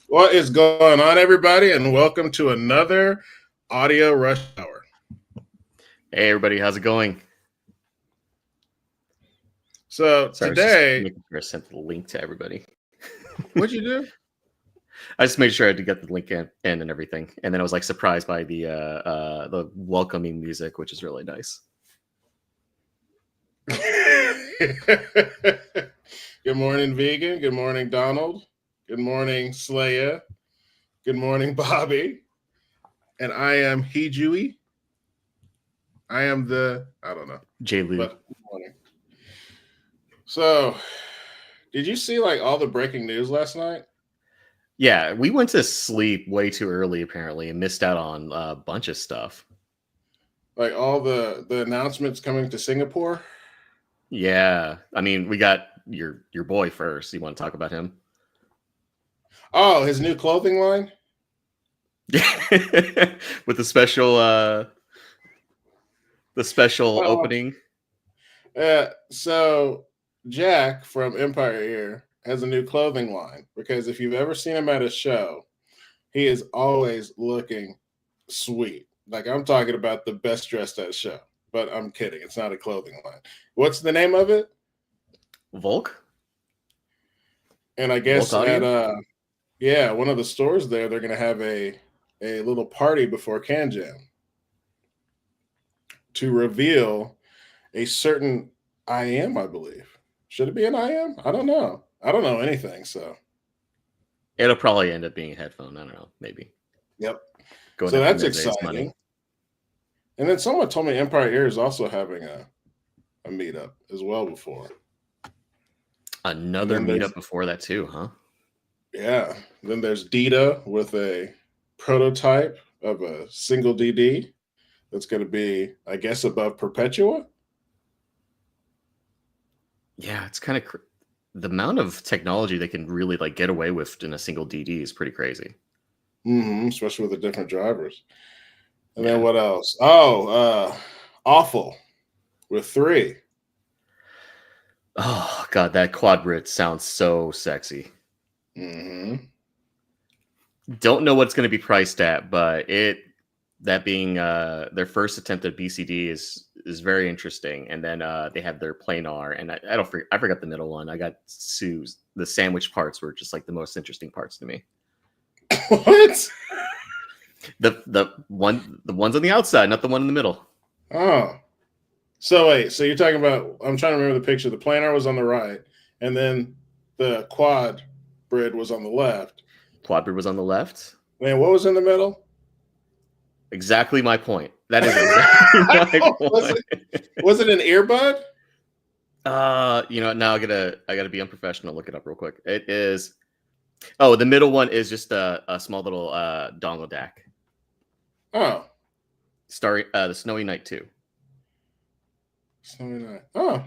What is going on, everybody, and welcome to another Audio Rush Hour. Hey everybody, how's it going? So Sorry, I was just today, making sure I sent the link to everybody. what'd you do? I just made sure I had to get the link in and everything, and then I was like surprised by the welcoming music, which is really nice. Good morning, Vegan. Good morning, Donald. Good morning, Slaya. Good morning, Bobby. And I am Hijui. I am I don't know, J. Lou. but good morning. So, did you see like all the breaking news last night? Yeah, we went to sleep way too early apparently and missed out on a bunch of stuff. Like all the announcements coming to Singapore? Yeah, I mean, we got your boy first. You want to talk about him? Oh, his new clothing line? With the special Oh, opening. so Jack from Empire Ear has a new clothing line because if you've ever seen him at a show, he is always looking sweet. Like I'm talking about the best dressed at a show. But I'm kidding. It's not a clothing line. What's the name of it? Volk? And I Volk guess at Audio? one of the stores there, they're gonna have a little party before Can Jam to reveal a certain I believe. Should it be an I? I don't know. I don't know anything. So, It'll probably end up being a headphone. I don't know, maybe. yep. Going So after that's Mize's money. exciting. And then someone told me Empire Air is also having a meetup as well before. And Another then meetup there's, before that too, huh? yeah, then there's Dita with a prototype of a single DD that's going to be, I guess, above Perpetua. Yeah, it's kind of the amount of technology they can really like get away with in a single DD is pretty crazy. Especially with the different drivers. And then Yeah. what else? Oh, Awful with three. Oh god, that quad Brit sounds so sexy. Mm-hmm. Don't know what's going to be priced at, but that being their first attempt at BCD is very interesting. And then they have their planar, and I forgot the middle one. I got Sue's. The sandwich parts were just like the most interesting parts to me. What? The ones on the outside, not the one in the middle. Oh. So wait, so you're talking about? I'm trying to remember the picture. The planar was on the right, and then the quad brid was on the left. Quadbrid was on the left. Man, what was in the middle? Exactly my point. That is exactly my was point. it an earbud? Now I gotta be unprofessional. Look it up real quick. It is. Oh, the middle one is just a small little dongle DAC. Oh, Starry, the Snowy Night 2. Snowy Night. Oh,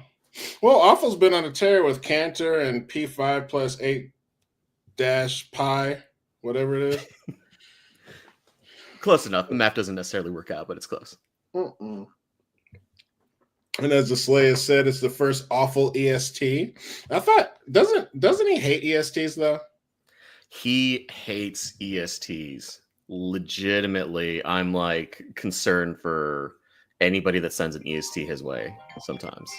well, Awful's been on a tear with Cantor and P5 plus 8 dash pi, whatever it is. Close enough. The math doesn't necessarily work out, but it's close. Mm-mm. And as the Slayer said, it's the first Awful EST. I thought doesn't he hate ESTs though? He hates ESTs. Legitimately, I'm like concerned for anybody that sends an EST his way sometimes.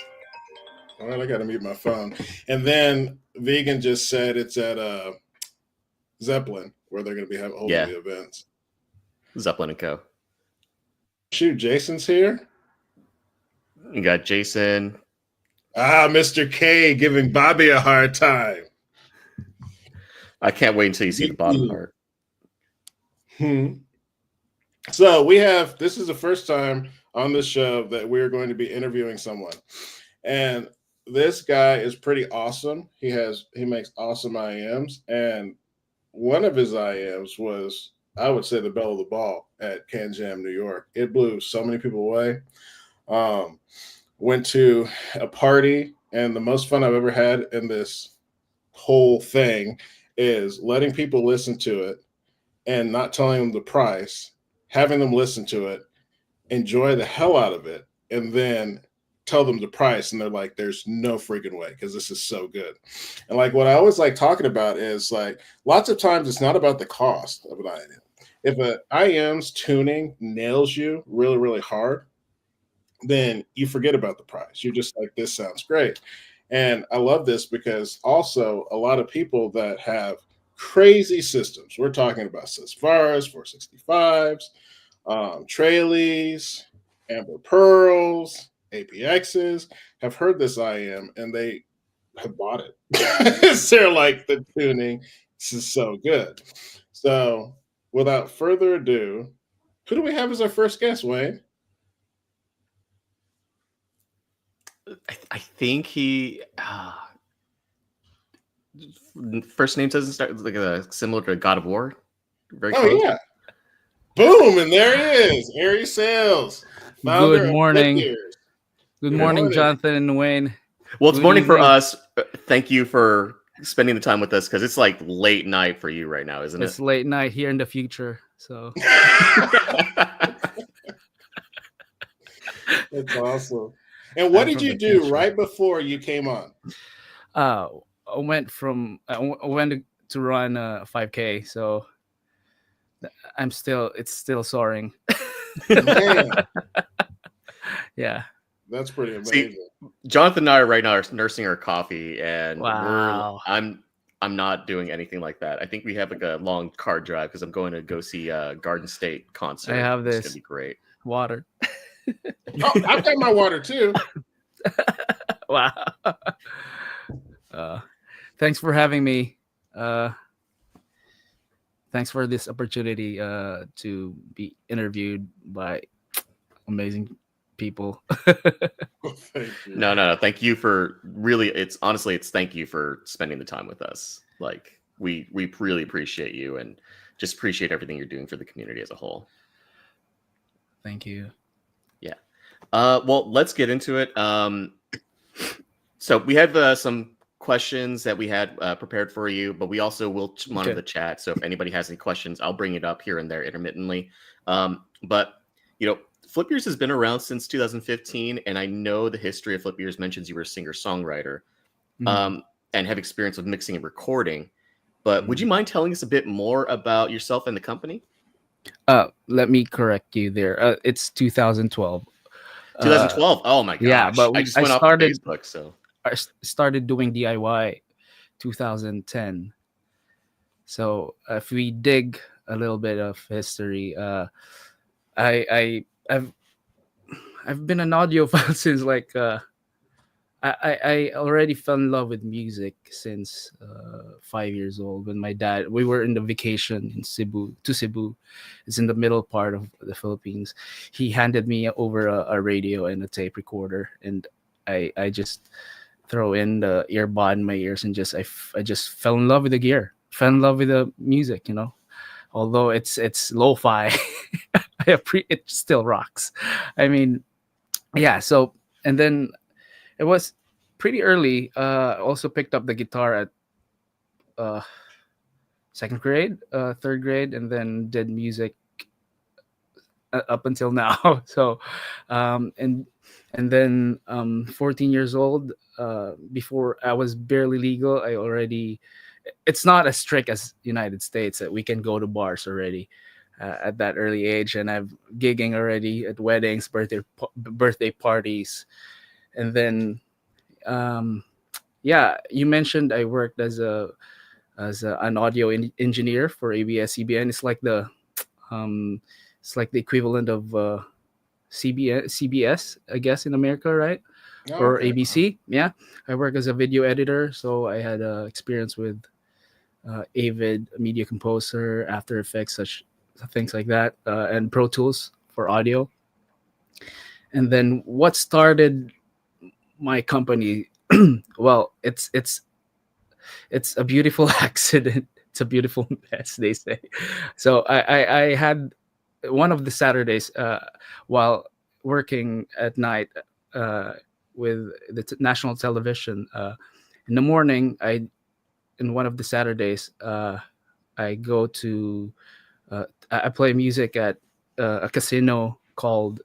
All right, I got to mute my phone. And then Vegan just said it's at Zeppelin where they're going to be holding Yeah, the events. Zeppelin and Co. Shoot, Jason's here. You got Jason. Mr. K giving Bobby a hard time. I can't wait until you see the bottom part. So this is the first time on the show that we're going to be interviewing someone. And this guy is pretty awesome. He makes awesome IMs. And one of his IMs was, I would say, the belle of the ball at Can Jam, New York. It blew so many people away. Went to a party, and the most fun I've ever had in this whole thing is letting people listen to it and not telling them the price, having them listen to it, enjoy the hell out of it, and then tell them the price and they're like, there's no freaking way because this is so good. And like what I always like talking about is like lots of times it's not about the cost of an IM. If an IM's tuning nails you really, really hard, then you forget about the price. You're just like, this sounds great. And I love this because also a lot of people that have crazy systems, we're talking about Cisvaras, 465s, Traileys, Amber Pearls, APXs, have heard this IM and they have bought it. So they're like, the tuning, this is so good. So without further ado, who do we have as our first guest, Wayne? I think he first name doesn't start like similar to God of War. Very Oh, close. yeah. Boom, and there he is, Aries Sales, founder Good of Flip morning. Ears. Good morning, Jonathan and Wayne. Well, it's Good morning for evening. us. Thank you for spending the time with us because it's like late night for you right now, isn't It's it? late night here in the future, so That's awesome. And what I'm did from you the do future. right before you came on? I went to run a 5K, so it's still soaring. Man, Yeah. that's pretty See, amazing. Jonathan and I right now are nursing our coffee, and Wow. I'm not doing anything like that. I think we have like a long car drive because I'm going to go see a Garden State concert. I have It's this gonna be great. water. Oh, I've got my water too. Wow. Thanks for having me. Thanks for this opportunity to be interviewed by amazing people. Thank you. No. Thank you for really. It's thank you for spending the time with us. Like we really appreciate you and just appreciate everything you're doing for the community as a whole. Thank you. Yeah. Well, let's get into it. So we have some questions that we had prepared for you, but we also will monitor the chat. So if anybody has any questions, I'll bring it up here and there intermittently. But Flip Years has been around since 2015, and I know the history of Flip Years mentions you were a singer-songwriter and have experience with mixing and recording. But would you mind telling us a bit more about yourself and the company? Let me correct you there. It's 2012. 2012. Oh my gosh! Yeah, but I just went off Facebook, so I started doing DIY 2010. So if we dig a little bit of history, I've been an audiophile since like I already fell in love with music since 5 years old when we were in the vacation in Cebu. It's in the middle part of the Philippines. He handed me over a radio and a tape recorder, and I just throw in the earbud in my ears and I just fell in love with the gear, fell in love with the music, although it's lo-fi. It still rocks. I mean, yeah. So, and then it was pretty early. Also picked up the guitar at second grade, third grade, and then did music up until now. So, and then 14 years old. Before I was barely legal, I already. It's not as strict as United States that we can go to bars already. At that early age, and I'm gigging already at weddings, birthday parties, and then you mentioned I worked as an audio engineer for ABS-CBN. It's like the equivalent of CBS, I guess, in America, right? Or Okay. ABC. Yeah, I work as a video editor, so I had experience with Avid, Media Composer, After Effects, such things like that, and Pro Tools for audio. And then what started my company? Well, it's a beautiful accident. It's a beautiful mess, they say. So I had one of the Saturdays while working at night with the national television. In the morning, in one of the Saturdays, I go to I play music at a casino called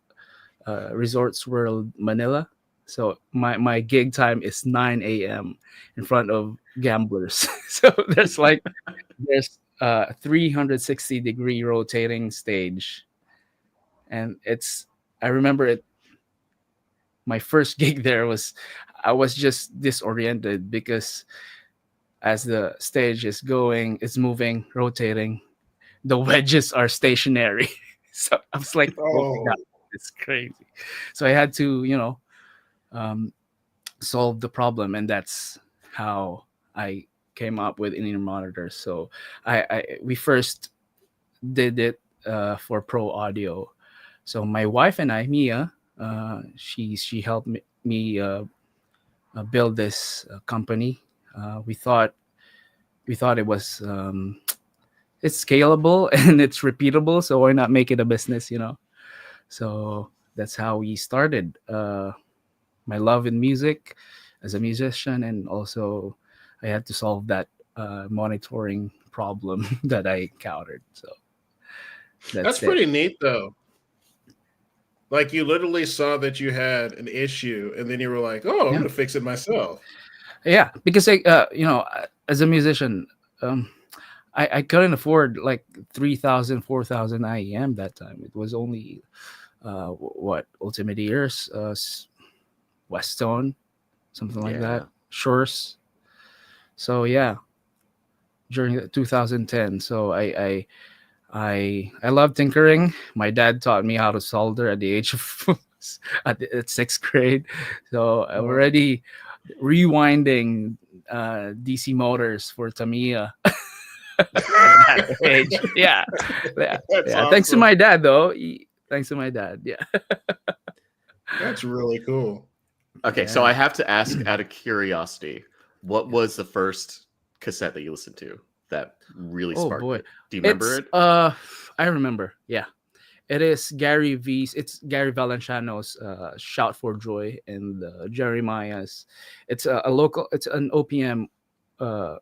Resorts World Manila. So my gig time is 9 a.m. in front of gamblers. So there's 360-degree rotating stage, and I remember it. My first gig there was I was just disoriented because as the stage is going, it's moving, rotating, the wedges are stationary. So I was like, oh my Oh, god, it's crazy. So I had to, um, solve the problem, and that's how I came up with in-ear monitors. So we first did it for pro audio. So my wife and I, Mia, she helped me build this company. We thought it was it's scalable and it's repeatable. So why not make it a business? So that's how we started. My love in music as a musician, and also I had to solve that monitoring problem that I encountered. So that's that's it. pretty neat, though. Like you literally saw that you had an issue, and then you were like, "Oh, I'm Yeah, gonna fix it myself." yeah. Because as a musician, um, I couldn't afford like 3,000, 4,000 IEM that time. It was only what Ultimate Ears, Westone, something like that, Yeah. Shores. So yeah, during 2010. So I love tinkering. My dad taught me how to solder at the age of at sixth grade. So I'm Oh, already rewinding DC motors for Tamiya at that age. Yeah, yeah, that's yeah. Thanks to awesome. my dad, though. Thanks to my dad. Yeah, That's really cool. Okay, so yeah. I have to ask out of curiosity, what was the first cassette that you listened to that really Oh sparked boy, it? Do you remember it's it? I remember. Yeah, it is It's Gary Valenciano's "Shout for Joy" and Jeremiah's. It's a local. It's an OPM uh,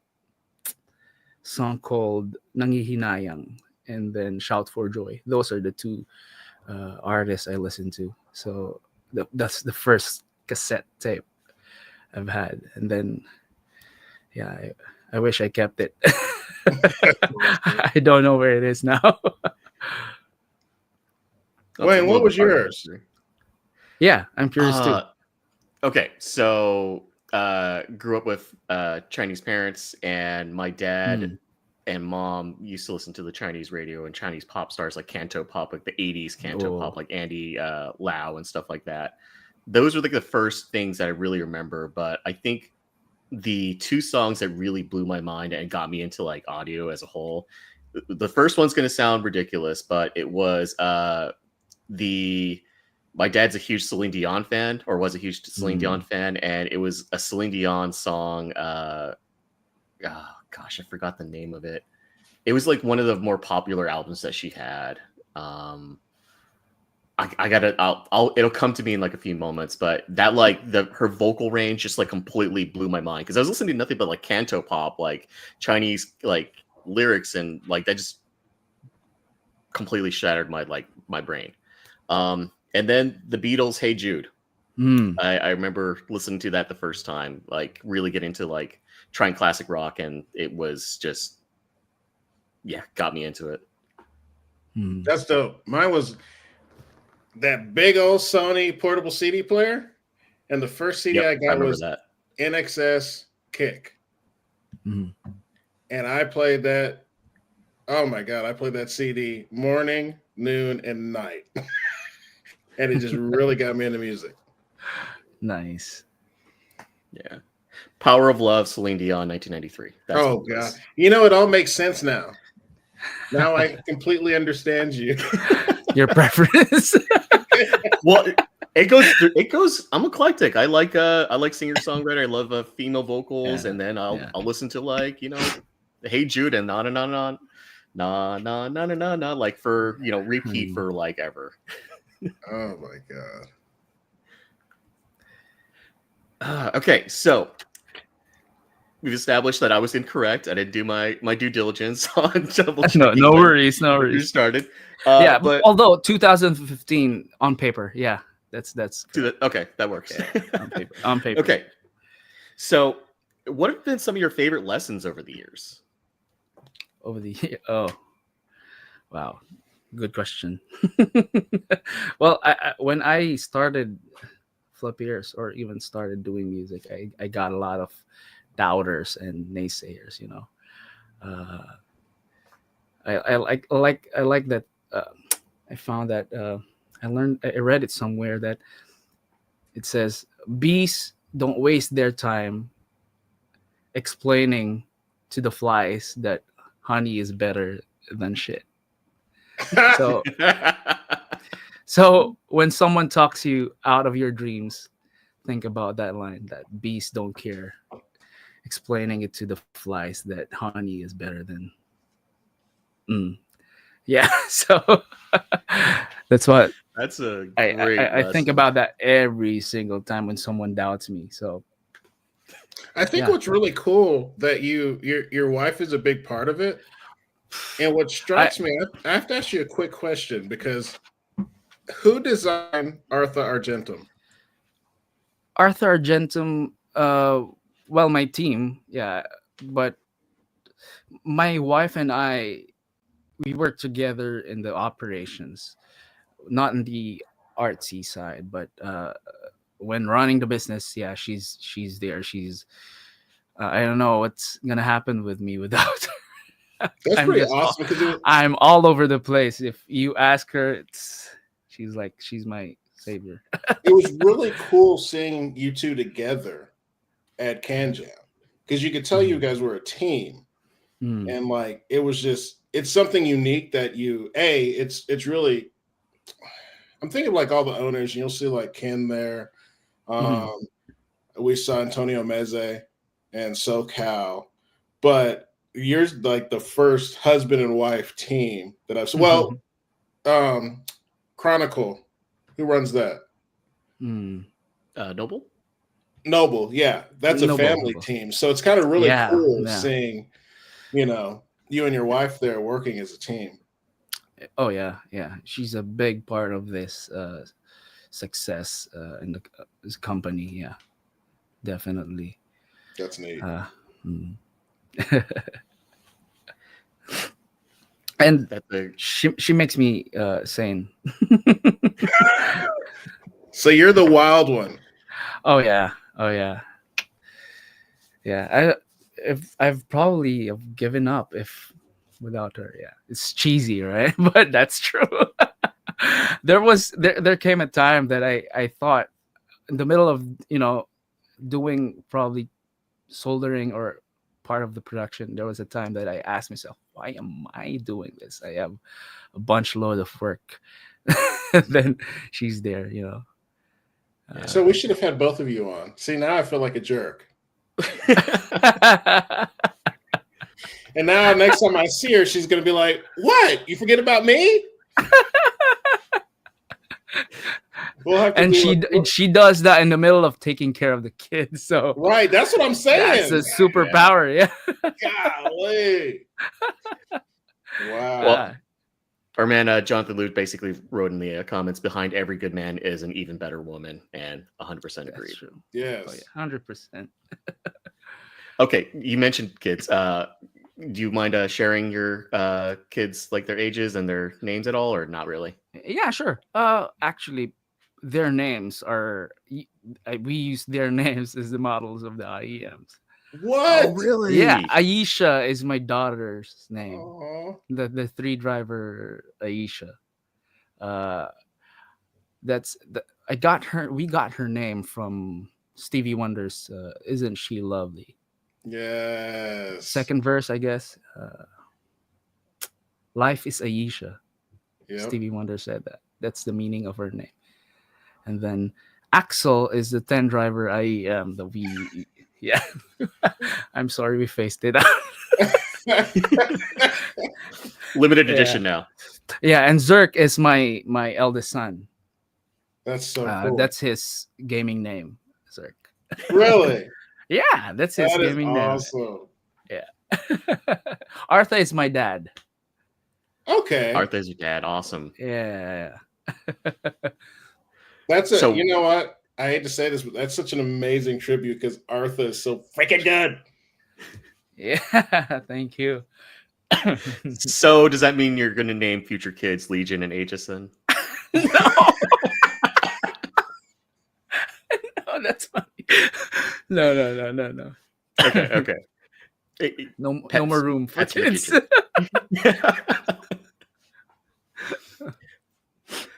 song called "Nangihinayang" and then "Shout for Joy." Those are the two artists I listen to. So that's the first cassette tape I've had, and then yeah, I wish I kept it. That's awesome. I don't know where it is now. That's a Wayne, little what bit was part of the yours? history. Yeah, I'm curious too. Okay, so grew up with Chinese parents, and my dad Mm. and mom used to listen to the Chinese radio and Chinese pop stars like Canto Pop, like the '80s Canto Pop, Oh, like Andy Lau and stuff like that. Those were like the first things that I really remember. But I think the two songs that really blew my mind and got me into like audio as a whole. The first one's going to sound ridiculous, but it was the my dad's a huge Celine Dion fan, or was a huge Celine Dion mm. fan, and it was a Celine Dion song. Oh gosh, I forgot the name of it. It was like one of the more popular albums that she had. Um, I gotta, it'll come to me in like a few moments, but that like her vocal range just like completely blew my mind because I was listening to nothing but like canto pop, like Chinese like lyrics, and like that just completely shattered my brain. And then the Beatles, Hey Jude. Mm. I remember listening to that the first time, like really get into like trying classic rock, and it was just got me into it. Mm. That's dope. Mine was that big old Sony portable CD player, and the first CD Yep, I I got remember was that. NXS Kick, Mm. and I played that. Oh my god, I played that CD morning, noon, and night, and it just really got me into music. Nice. Yeah. Power of Love, Celine Dion, 1993. That's what Oh it god, was. it all makes sense now. Now I completely understand you. Your preference. Well, it goes. I'm eclectic. I like singer songwriter. I love female vocals, Yeah, and then yeah. I'll listen to like Hey Jude and on and on and on, na na na na na na, like for repeat Mm. for like ever. Oh my god. Okay, so we've established that I was incorrect. I didn't do my due diligence on double No, checking no worries, no when you worries. started. Yeah, But although 2015 on paper, yeah, That's Okay, that works. on paper. On paper. Okay. So, what have been some of your favorite lessons over the years? Over the year. Oh, wow, good question. Well, when I started Flip Ears or even started doing music, I got a lot of doubters and naysayers. Uh, I like that. I found that I read it somewhere that it says bees don't waste their time explaining to the flies that honey is better than shit. So so when someone talks you out of your dreams, think about that line that bees don't care, explaining it to the flies that honey is better than. Mm. Yeah, so that's what That's a I, great I think lesson. about that every single time when someone doubts me. So I think yeah, what's really cool that your wife is a big part of it. And what I strikes me, I have to ask you a quick question because who designed Arthur Argentum? Arthur Argentum. Well, my team, yeah, but my wife and I, we work together in the operations, not in the artsy side, but when running the business, yeah, she's there. She's I don't know what's gonna happen with me without her. That's I'm pretty just all, awesome because I'm all over the place. If you ask her, she's my savior. it was really cool seeing you two together at CanJam because you could tell you Mm. guys were a team, Mm. and like it's something unique that it's really. I'm thinking of like all the owners, and you'll see like Ken there. Mhm. Um, we saw Antonio Meze and SoCal, but you're like the first husband and wife team that I've. Well, um, Chronicle, who runs that? Mm. Noble? Noble, yeah, that's a Noble, family noble. team. So it's kind of really Yeah, cool yeah. seeing, you and your wife there working as a team. Oh yeah, yeah. She's a big part of this success in this company. Yeah, definitely. That's neat. Uh, mm. And That's a she makes me sane. So you're the wild one. Oh yeah, oh yeah, yeah. If I've probably have given up if without her. Yeah, it's cheesy, right? But that's true. There came a time that I thought in the middle of doing probably soldering or part of the production, there was a time that I asked myself, why am I doing this? I have a bunch load of work. Then she's there. So we should have had both of you on. See, now I feel like a jerk. And now next time I see her, she's gonna be like, "What? You forget about me?" We'll have to And do she does that in the middle of taking care of the kids. So right. That's what I'm that's a saying. superpower. Yeah. Golly. Wow. well, Ah, our man Jonathan Lute basically wrote in the comments behind every good man is an even better woman, and 100% that's agreed. true. Oh Yes. yeah, 100%. Okay, you mentioned kids. Do you mind sharing your kids, like their ages and their names at all, or not really? Yeah, sure. Actually, their names are we use their names as the models of the IEMs. Oh, What? Yeah, really? Aisha is my daughter's name. Oh, The three driver Aisha. Uh, that's the I got her. We got her name from Stevie Wonder's "Isn't She Lovely." yes. Second verse, I guess. Life is Aisha. Yep. Stevie Wonder said that. That's the meaning of her name. And then Axel is the 10 driver I am the we. Yeah. I'm sorry we faced it out. Limited Yeah. edition now. Yeah, and Zerk is my eldest son. That's so cool. That's his gaming name, Zerk. Really? Yeah, that's his That is gaming name. awesome. Yeah. Arthur is my dad. Okay. Arthur's your dad. Awesome. Yeah. That's So you know what? I hate to say this, but that's such an amazing tribute because Arthur is so freaking good. Yeah, thank you. so does that mean you're going to name future kids Legion and Aegis then? No, no, that's funny. No. Okay. No, no Pets. more room for Pets in the kids. future.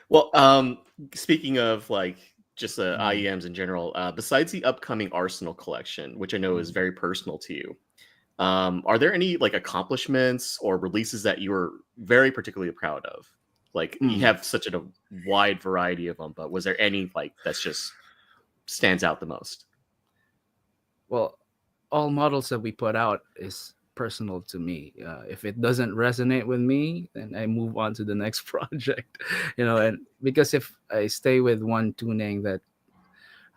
Well, speaking of like just IEMs in general, besides the upcoming Arsenal collection, which I know is very personal to you, are there any like accomplishments or releases that you were very particularly proud of? Like you have such a wide variety of them, but was there any like that's just stands out the most? Well, all models that we put out is personal to me. If it doesn't resonate with me, then I move on to the next project. And because if I stay with one tuning that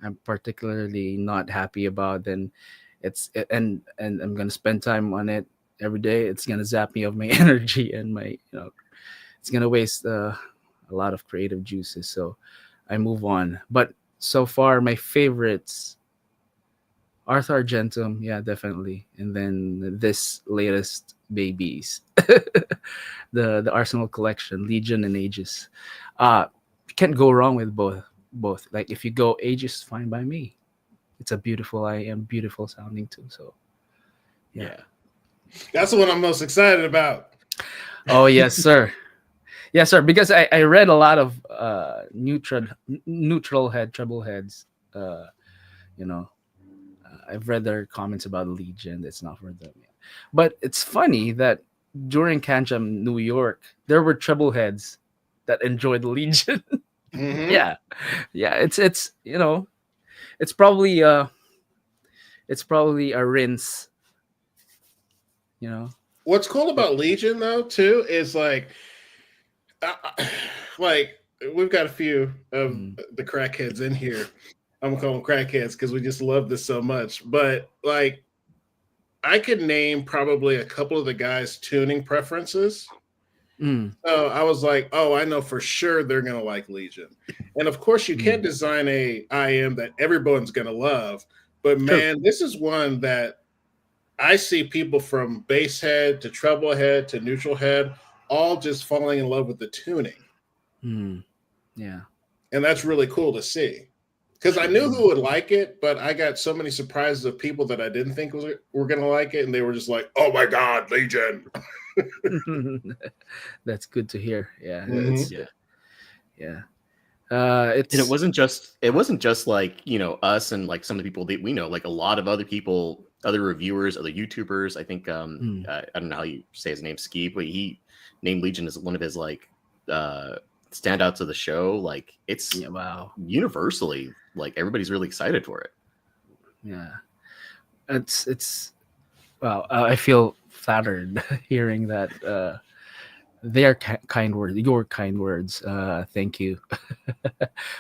I'm particularly not happy about, then and I'm gonna spend time on it every day. It's gonna zap me of my energy and it's gonna waste a lot of creative juices. So I move on. But so far, my favorites, Arthur Argentum, yeah, definitely, and then this latest babies, the Arsenal collection, Legion and Aegis. You can't go wrong with both. Both, like if you go Aegis, fine by me. It's a beautiful IM, beautiful sounding too. So yeah. That's the one I'm most excited about. Oh yes, sir. Yes, sir. Because I read a lot of neutral head, treble heads. You know, I've read their comments about Legion. It's not for them. But it's funny that during Kanjam, New York, there were treble heads that enjoyed Legion. Mhm. Yeah. It's it's probably a rinse. What's cool about Legion though too is uh, like we've got a few of the crackheads in here. I'm gonna call them crackheads because we just love this so much. But like, I could name probably a couple of the guys' tuning preferences. So I was like, oh, I know for sure they're gonna like Legion. And of course, you can't design a IM that everyone's gonna love. But man, this is one that I see people from bass head to treble head to neutral head all just falling in love with the tuning. Yeah. And that's really cool to see. Because I knew who would like it, but I got so many surprises of people that I didn't think were going to like it. And they were just like, oh my God, Legion. That's good to hear. Yeah. Mhm. Yeah. And it wasn't just like us and like some of the people that we know, like a lot of other people, other reviewers, other YouTubers. I think I don't know how you say his name, Ski, but he named Legion as one of his like standouts of the show. Like it's wow. universally like everybody's really excited for it. Yeah, it's wow. I feel flattered hearing that. Their kind words, your kind words. Thank you,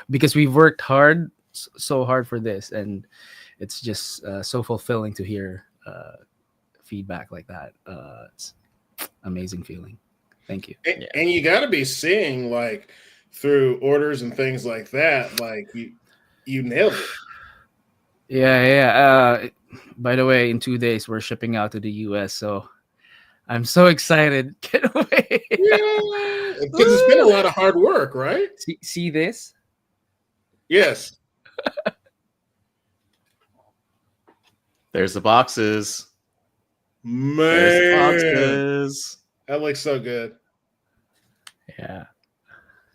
because we've worked hard, so hard for this, and it's just so fulfilling to hear feedback like that. It's amazing feeling. Thank you. And you got to be seeing like through orders and things like that. Like you nailed it. Yeah. By the way, in 2 days we're shipping out to the US, so I'm so excited. Get away. Yeah, because it's been a lot of hard work, right? See this? Yes. There's the boxes. Man, There's the boxes. That looks so good. Yeah.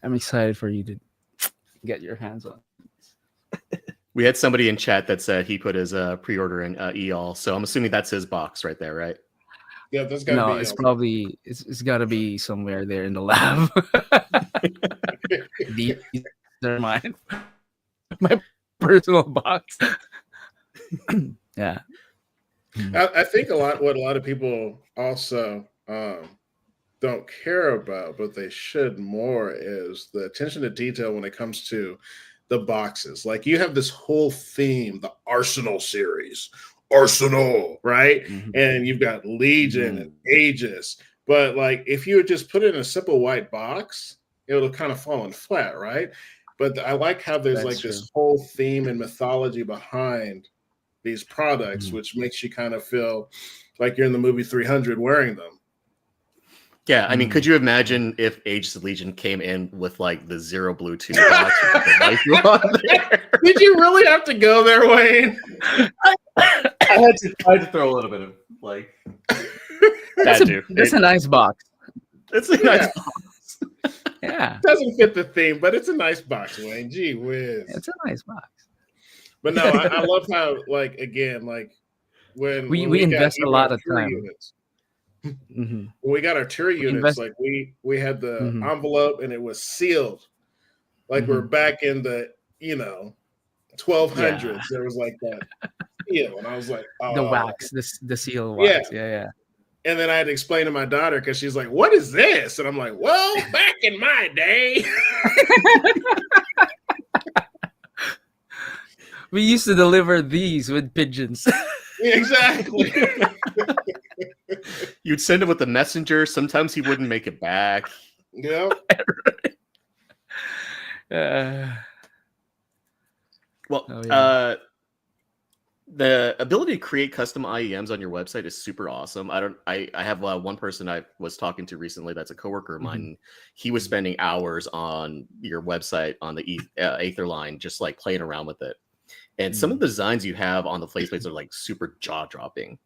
I'm excited for you to get your hands on. We had somebody in chat that said he put his pre-order in EAL, so I'm assuming that's his box right there, right? Yeah, that's got to be. It's probably it's got to be somewhere there in the lab. These are mine, my personal box. Yeah, I think what a lot of people also don't care about, but they should more, is the attention to detail when it comes to the boxes. Like you have this whole theme, the Arsenal series, Arsenal, right? And you've got Legion and Aegis. But like if you would just put it in a simple white box, it'll kind of fall in flat, right? But I like how there's That's like true. this whole theme and mythology behind these products, Mhm. which makes you kind of feel like you're in the movie 300 wearing them. Yeah, I mean, could Mm. you imagine if Aegis of Legion came in with like the Zero Bluetooth box with the waifu on there? Did you really have to go there, Wayne? I had to throw a little bit of like That's that, dude. a nice box. It's a Yeah. nice box. Yeah, Doesn't fit the theme, but it's a nice box, Wayne. Gee whiz. it's a nice box. But no, I love how, like, again, like when We we got invest a even lot our of tour time. units, Hmm. when we got our tour We units, invest. like we had the Hmm. envelope and it was sealed. Like we're Hmm. back in the, 1200s. Yeah, There was like that seal. And I was like, the oh, the seal yeah. wax. Yeah, And then I had to explain to my daughter because she's like, what is this? And I'm like, well, back in my day. we used to deliver these with pigeons. Exactly. You'd send it with the messenger. Sometimes he wouldn't make it back. Yeah. Well, Oh, yeah. the ability to create custom IEMs on your website is super awesome. I have one person I was talking to recently that's a coworker of mine. Mhm. He was spending hours on your website on the Aether line, just like playing around with it. And some of the designs you have on the faceplates are like super jaw dropping.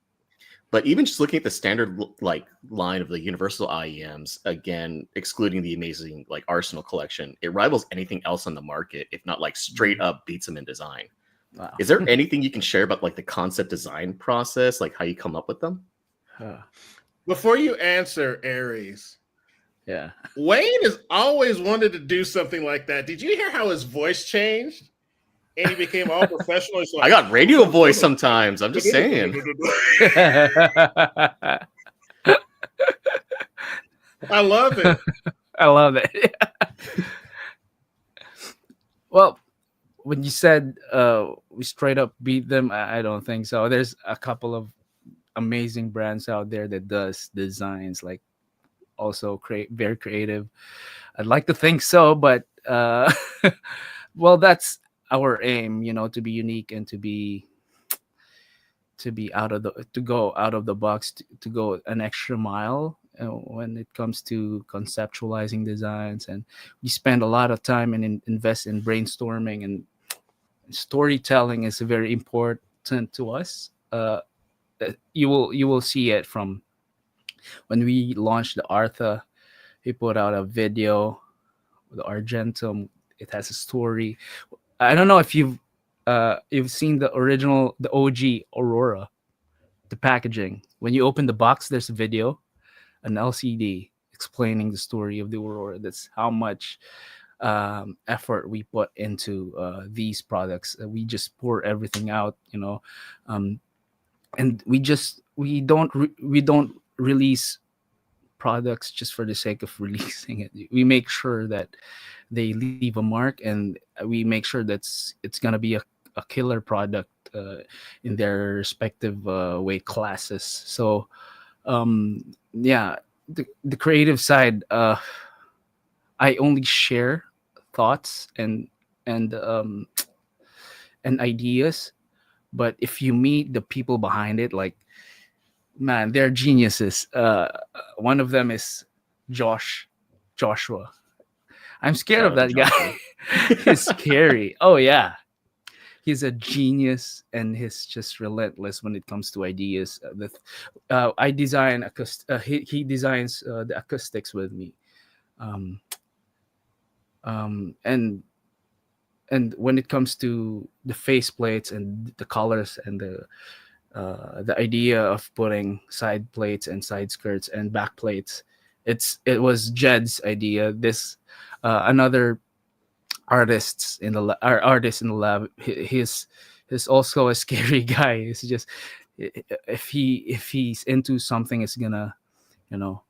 But even just looking at the standard like line of the universal IEMs, again, excluding the amazing like Arsenal collection, it rivals anything else on the market, if not like straight up beats them in design. Wow. Is there anything you can share about like the concept design process, like how you come up with them? Before you answer, Aries, Yeah. Wayne has always wanted to do something like that. Did you hear how his voice changed? And he became all professional. He's like, I got radio voice sometimes. I'm just saying. I love it. I love it. Well, when you said we straight up beat them, I don't think so. There's a couple of amazing brands out there that does designs like also very creative. I'd like to think so, but well, that's our aim, to be unique and to go out of the box, to go an extra mile when it comes to conceptualizing designs. And we spend a lot of time and invest in brainstorming, and storytelling is very important to us. You will see it from when we launched the Artha. We put out a video, the Argentum. It has a story. I don't know if you've seen the original, the OG Aurora, the packaging. When you open the box, there's a video, an LCD explaining the story of the Aurora. That's how much effort we put into these products. We just pour everything out, and we don't release products just for the sake of releasing it. We make sure that they leave a mark, and we make sure it's gonna be a killer product in their respective weight classes. So yeah, the creative side, I only share thoughts and and ideas. But if you meet the people behind it, like, man, they're geniuses. One of them is Joshua. I'm scared Shout of out to that guy. He's scary. Oh yeah, he's a genius, and he's just relentless when it comes to ideas. I design he designs the acoustics with me, um, and when it comes to the face plates and the colors and the idea of putting side plates and side skirts and back plates, it was Jed's idea. This another artist in the lab. He's also a scary guy. It's just, if he's into something, it's gonna, you know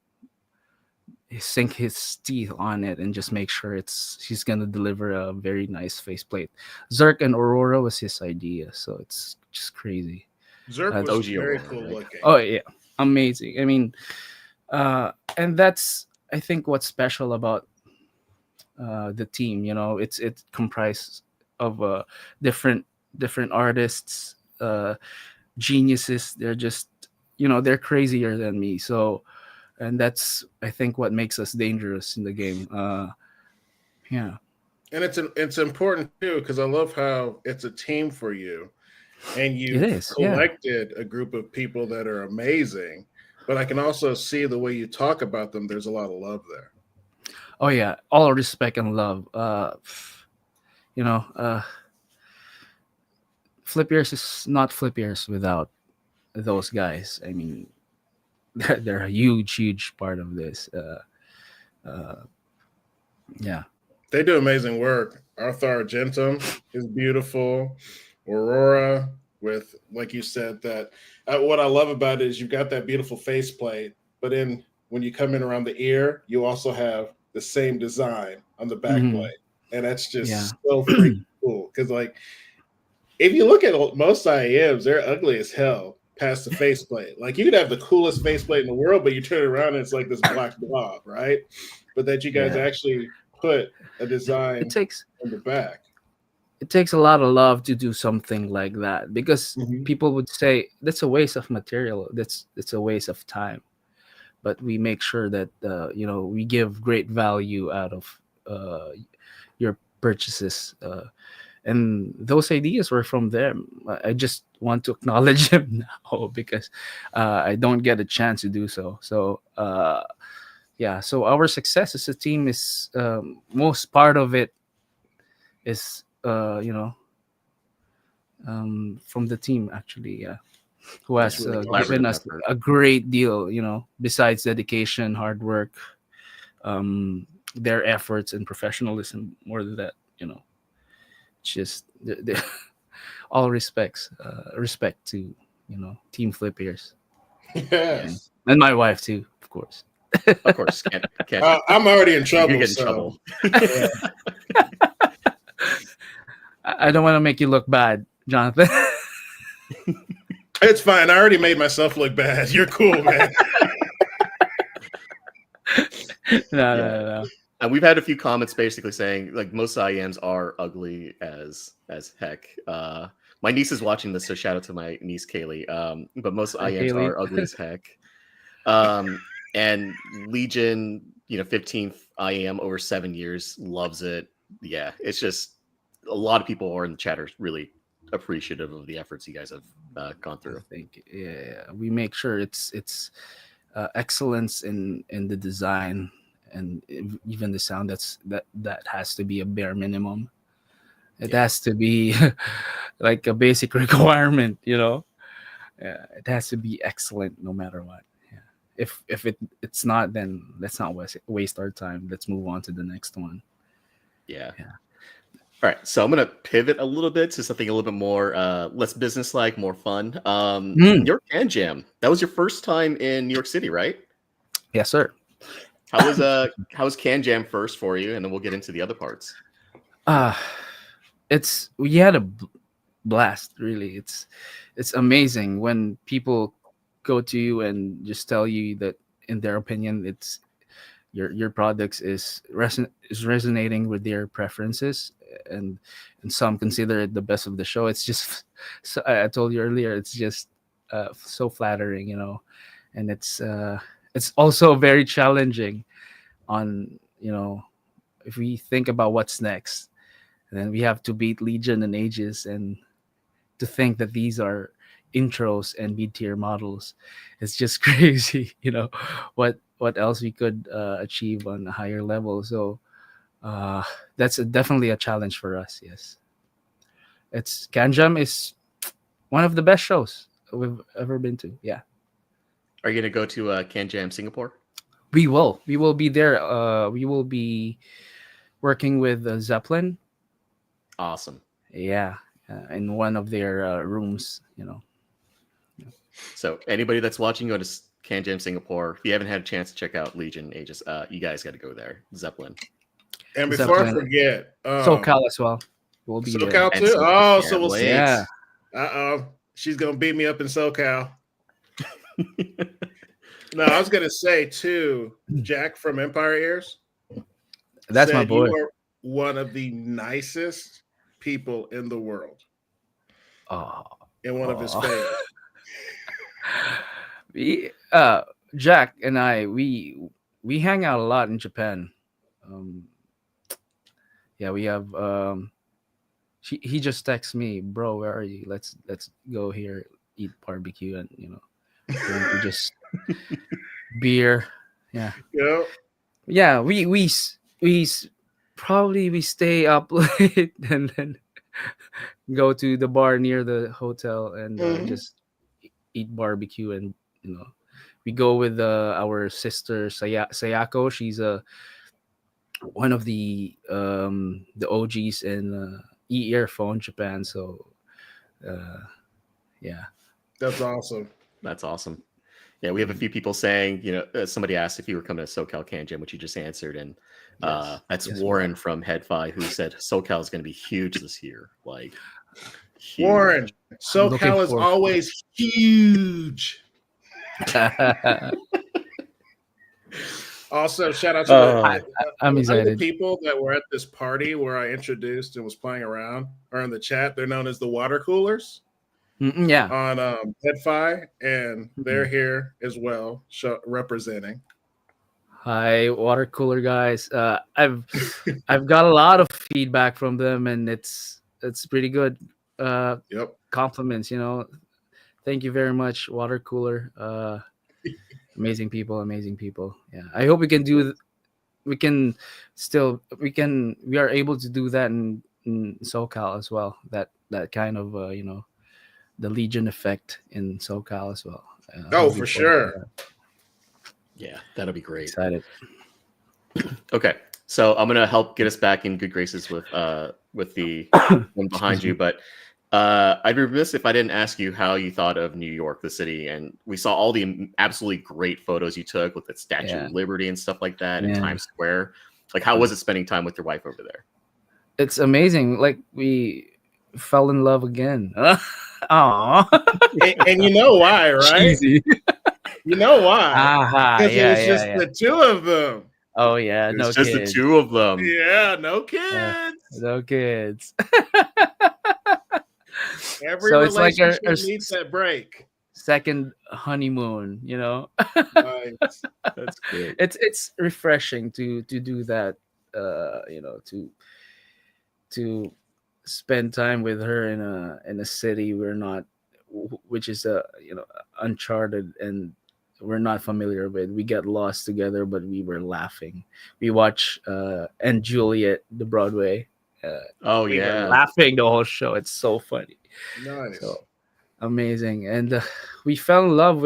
sink his teeth on it and just make sure he's gonna deliver a very nice faceplate. Zerk and Aurora was his idea, so it's just crazy. Zerk was OG very Aurora, cool right? looking. Oh yeah, amazing. I mean, and that's, I think, what's special about the team. It comprises of different artists, geniuses. They're just they're crazier than me. So, and that's I think what makes us dangerous in the game. Yeah, And it's important too because I love how it's a team for you, and it you've is. Yeah. collected a group of people that are amazing. But I can also see the way you talk about them. There's a lot of love there. Oh yeah, all respect and love. You know, Flip Years is not Flip Years without those guys. I mean, they're a huge part of this. Uh, yeah. They do amazing work. Arthur Argentum is beautiful. Aurora, with like you said, that what I love about it is you've got that beautiful faceplate, but then when you come in around the ear, you also have the same design on the back Hmm. plate, and that's Yeah. just so freaking cool. Because like if you look at most IEMs, they're ugly as hell past the faceplate. Like you could have the coolest faceplate in the world, but you turn it around and it's like this black blob, right? But that you guys Yeah. actually put a It design takes on the back. it takes a lot of love to do something like that, because Mhm. people would say that's a waste of material. That's a waste of time. But we make sure that we give great value out of uh, your purchases. And those ideas were from them. I just want to acknowledge them now, because I don't get a chance to do so. So yeah, so our success as a team is, most part of it is from the team, actually. Yeah, who That's has really given awesome. Collaborative us effort. a great deal. Besides dedication, hard work, um, their efforts and professionalism. More than that, it's just all respect to Team Flippers. Yeah, Yes. and my wife too, of course. Of course, can't I'm already in you're gonna trouble, get in so trouble. yeah. I don't want to make you look bad, Jonathan. It's fine. I already made myself look bad. You're cool, man. No, Yeah. no, no. And we've had a few comments basically saying like most IEMs are ugly as heck. My niece is watching this, so shout out to my niece Kaylee. But most Hi, IEMs Kaylee. are ugly as heck. And Legion, 15th IEM over 7 years, loves it. Yeah, it's just a lot of people are in the chat are really appreciative of the efforts you guys have gone I through. think, yeah, we make sure it's excellence in the design, and even the sound. That has to be a bare minimum. It Yeah. has to be like a basic requirement. Yeah, it has to be excellent no matter what. Yeah. If it's not, then let's not waste our time. Let's move on to the next one. Yeah. Yeah. All right, so I'm gonna pivot a little bit to something a little bit more less business-like, more fun. New Mm. York Can Jam. That was your first time in New York City, right? Yes, sir. How was Can Jam first for you, and then we'll get into the other parts. Uh we had a blast, really. It's amazing when people go to you and just tell you that, in their opinion, it's your products is resonating with their preferences, and and some consider it the best of the show. It's just so I told you earlier, it's just so flattering. And it's also very challenging on, if we think about what's next. And then we have to beat Legion and Aegis, and to think that these are intros and mid-tier models, it's just crazy. What else we could achieve on a higher level. So uh that's definitely a challenge for us. Yes, it's Kanjam is one of the best shows we've ever been to. Yeah, Are you gonna go to Can Jam Singapore? we will be there. We will be working with Zeppelin. Awesome. Yeah, in one of their rooms. So anybody that's watching, go to Can Jam Singapore. If you haven't had a chance to check out Legion Aegis, you guys got to go there. Zeppelin And before I Zeppelin, forget, SoCal as well. We'll be there. SoCal and too. so Oh, yeah, so we'll see. Yeah. Blades. She's gonna beat me up in SoCal. No, I was gonna say too, Jack from Empire Ears That's my said boy. one of the nicest people in the world Oh, and one of his oh. fans. we, Jack and I, we hang out a lot in Japan. Um, yeah, we have. He just texts me, bro, where are you? Let's go here, eat barbecue, and drink just beer. Yeah, Yep. yeah. Probably we stay up late and then go to the bar near the hotel and Mhm. just eat barbecue, and you know we go with our sister Sayako. She's one of the OGs in earphone Japan. So uh, yeah. That's awesome. That's awesome. Yeah, we have a few people saying, somebody asked if you were coming to SoCal Canjin, which you just answered, and Yes. that's Yes, we Warren are. from Headfi who said SoCal is going to be huge this year, like huge. Warren, I'm looking SoCal is for. always huge. Also, shout out to Uh, I'm one of the excited. people that were at this party where I introduced and was playing around or in the chat. They're known as the water coolers Yeah. on HeadFi, and they're Mhm. here as well, representing. Hi, water cooler guys. I've got a lot of feedback from them, and it's pretty good. Yep. Compliments. Thank you very much, water cooler. Amazing people, amazing people. Yeah, I hope we can do. We can still. We are able to do that in SoCal as well. That kind of the Legion effect in SoCal as well. Oh, Looking for forward to sure. that. yeah, that'll be great. Excited. Okay, so I'm gonna help get us back in good graces with the one behind Excuse you, me. but I'd be remiss if I didn't ask you how you thought of New York, the city, and we saw all the absolutely great photos you took with the Statue Yeah, of Liberty and stuff like that in man. Times Square. Like, how was it spending time with your wife over there? It's amazing. Like we fell in love again. Aw. And you know why, right? Cheesy. You know why? Aha. Because it Yeah, was yeah, just yeah. the two of them. Oh yeah, It's no just the kids. two of them. Yeah, no Yeah, kids. no kids. Every So it's like relationship our needs that break. second honeymoon. Nice. That's great. It's refreshing to do that. To spend time with her in a city we're not, which is uncharted, and we're not familiar with. We get lost together, but we were laughing. We watch and Juliet, the Broadway. Oh We were yeah, laughing the whole show. It's so funny. Nice. So amazing, and we fell in love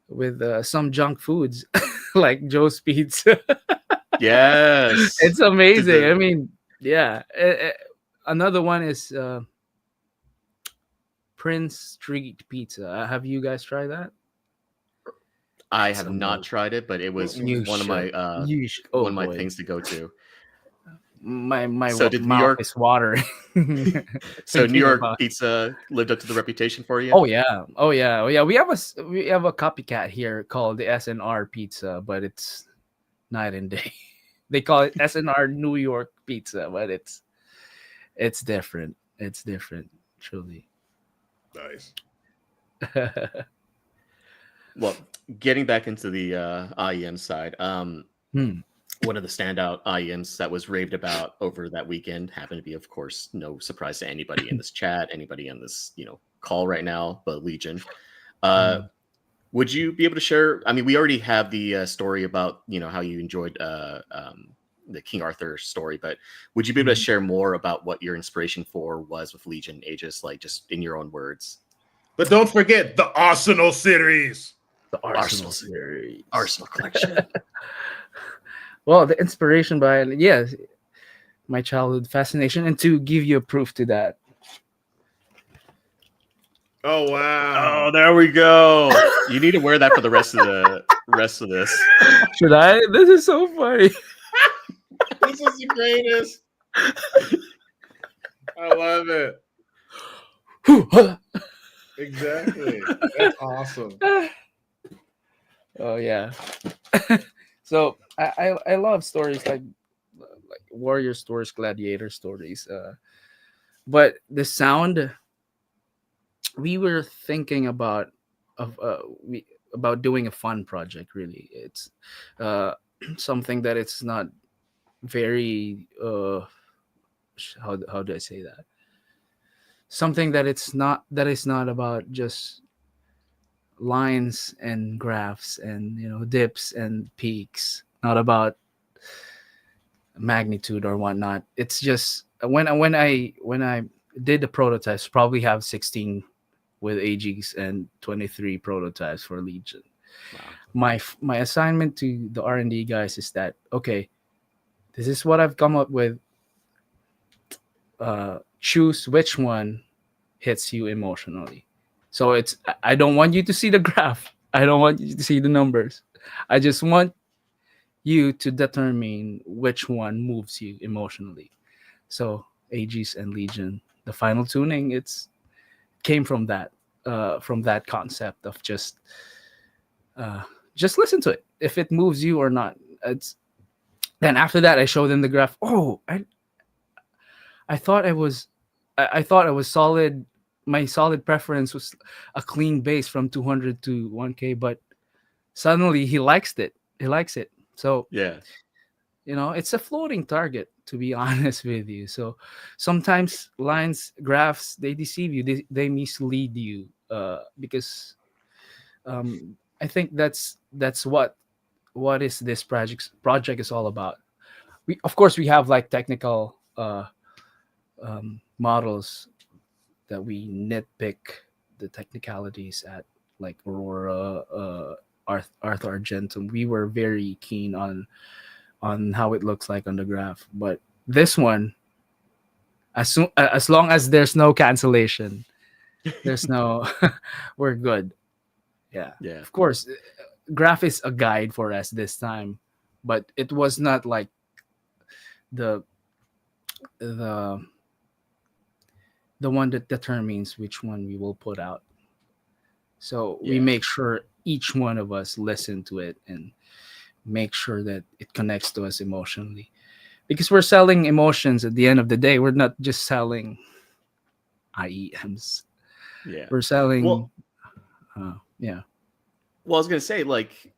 with some junk foods like Joe's Pizza. yes. It's amazing. I The- mean, yeah. Another one is Prince Street Pizza. Have you guys tried that? I It's have not amazing. tried it, but it was Mm-mm. You one of should. my Oh one of my boy, things to go to. my So did New mouth York is watering So New thinking York about. pizza lived up to the reputation for you? Oh yeah, oh yeah, oh yeah. We have a copycat here called the SNR Pizza, but it's night and day. They call it SNR New York Pizza, but it's different. It's different, truly. Nice. Well, getting back into the IEM side, Hmm. one of the standout IEMs that was raved about over that weekend happened to be, of course, no surprise to anybody in this chat, anybody on this call right now, but Legion. Uh, Mm. would you be able to share? I mean, we already have the story about how you enjoyed the King Arthur story, but would you be able to Mhm. share more about what your inspiration for was with Legion Aegis, like just in your own words? But don't forget the Arsenal series. The Arsenal Arsenal series. Arsenal collection. Well, the inspiration by my childhood fascination, and to give you a proof to that. Oh wow. Oh, there we go. You need to wear that for the rest of this. Should I? This is so funny. This is the greatest. I love it. Exactly. That's awesome. Oh yeah. So I love stories like warrior stories, gladiator stories. But the sound, we were thinking of we about doing a fun project. Really, it's uh, something that it's not very how do I say that? Something that is not about just lines and graphs and dips and peaks. Not about magnitude or whatnot. It's just when I did the prototypes, probably have 16 with AGs and 23 prototypes for Legion. Wow. My assignment to the R&D guys is that, okay, this is what I've come up with. Choose which one hits you emotionally. So I don't want you to see the graph. I don't want you to see the numbers. I just want you to determine which one moves you emotionally. So Aegis and Legion, the final tuning, it's came from that concept of just listen to it if it moves you or not. It's Then after that I show them the graph. Oh, I thought I thought I was solid. My solid preference was a clean base from 200 to 1K, but suddenly he likes it. He likes it. So Yeah. it's a floating target, to be honest with you. So sometimes lines, graphs, they deceive you. They mislead you because I think that's what is this project is all about. We, of course, we have like technical models that we nitpick the technicalities at, like Aurora, Arthur Argentum. We were very keen on how it looks like on the graph. But this one, as long as there's no cancellation, there's no we're good. Yeah. Yeah. Of course, graph is a guide for us this time, but it was not like the the the one that determines which one we will put out. So we Yeah. make sure each one of us listen to it and make sure that it connects to us emotionally, because we're selling emotions at the end of the day. We're not just selling IEMs. Yeah. We're selling Well, yeah. well, I was gonna say, like,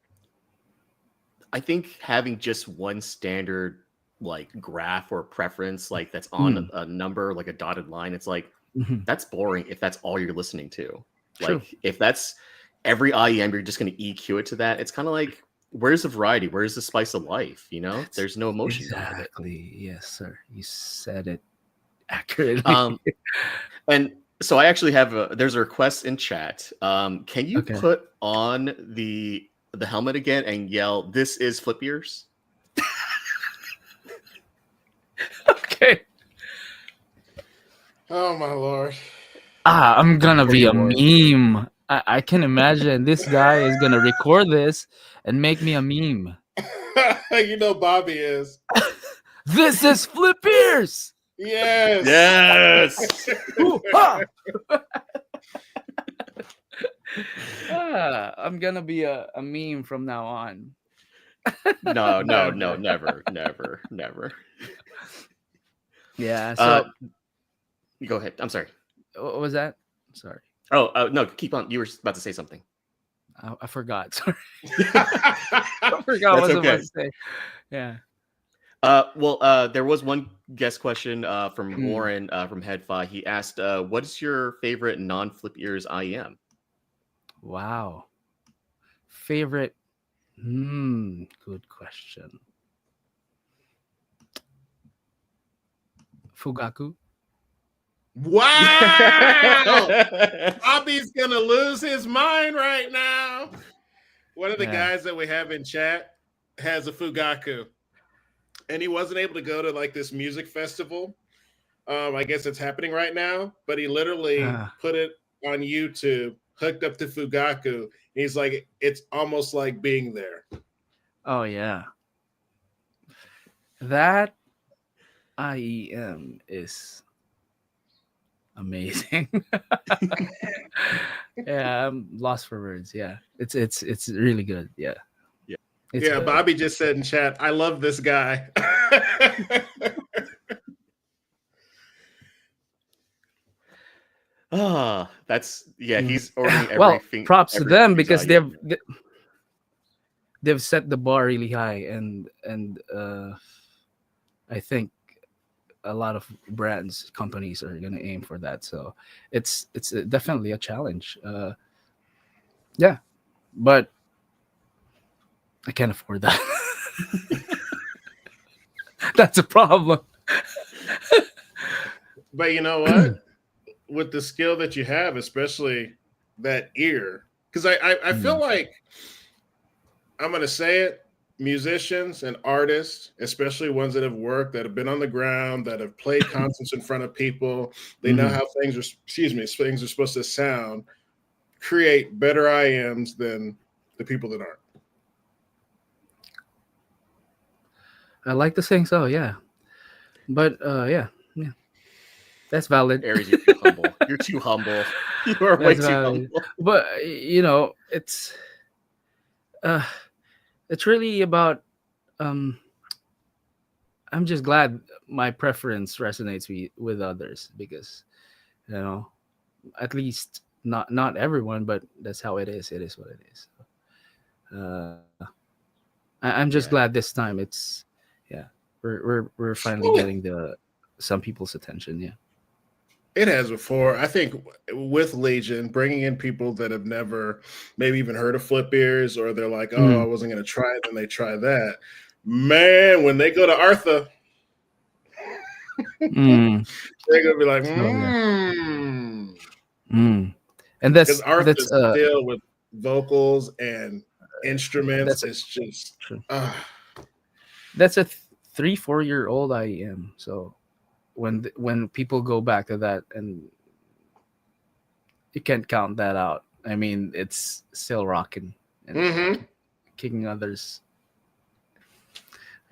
I think having just one standard like graph or preference, like that's on Mm. a number, like a dotted line, it's like Mhm. that's boring if that's all you're listening to. True. Like if that's every IEM, you're just gonna EQ it to that. It's kind of like, where's the variety? Where's the spice of life? There's no emotion behind it. Exactly. Yes, sir. You said it accurately. Um, and so I actually have there's a request in chat. Can you Okay. put on the helmet again and yell, "This is Flip Years"? Okay. Oh my lord. I'm gonna be a Reward. meme. I can imagine this guy is gonna record this and make me a meme. You know Bobby is. This is Flip Ears. Yes. Yes. Hoo-ha! I'm gonna be a meme from now on. No, Never. never. Yeah. So Go ahead. I'm sorry. what was that? Sorry, Oh, no, keep on. You were about to say something. I forgot. Sorry, I forgot what I was That's about okay. to say. Yeah. There was one guest question from Mm. Warren from Headfi. He asked, "What's your favorite non-Flip Ears IEM?" Wow. Favorite. Good question. Fugaku. Wow. Bobby's gonna lose his mind right now. One of the Yeah. guys that we have in chat has a Fugaku, and he wasn't able to go to like this music festival. I guess it's happening right now, but he literally put it on YouTube, hooked up to Fugaku. He's like, it's almost like being there. Oh yeah. That IEM is amazing. Yeah, I'm lost for words. Yeah. It's really good. Yeah. Yeah. It's Yeah, good. Bobby just said in chat, I love this guy. That's Mhm. he's ordering Well, everything. props to them because value. they've set the bar really high, and I think a lot of brands companies are going to aim for that, so it's definitely a challenge. Yeah, but I can't afford that. That's a problem. But you know what? With the skill that you have, especially that ear, because I feel Mm. like I'm gonna say it, musicians and artists, especially ones that have worked, that have been on the ground, that have played concerts in front of people, they know Mhm. how things are, excuse me, things are supposed to sound, create better IMs than the people that aren't. I like to think so, yeah. But yeah, that's valid. Aries, you're too humble. You're too humble. You are way That's too valid. humble. But uh, it's really about. Um, I'm just glad my preference resonates with others because at least not everyone, but that's how it is. It is what it is. Uh, I'm just Right. glad this time it's yeah we're finally Well, getting the some people's attention. Yeah. it has before. I think with Legion, bringing in people that have never maybe even heard of flip ears, or they're like, oh, I Mm. wasn't going to try it, then they try that. Man, when they go to Artha, Mm. they're going to be like, So yeah. mmm. Mm. And Because Artha is filled with vocals and instruments. that's It's just, true. uh, That's a 3-4 year old IEM. So when people go back to that, and you can't count that out. I mean, it's still rocking and mm-hmm. kicking others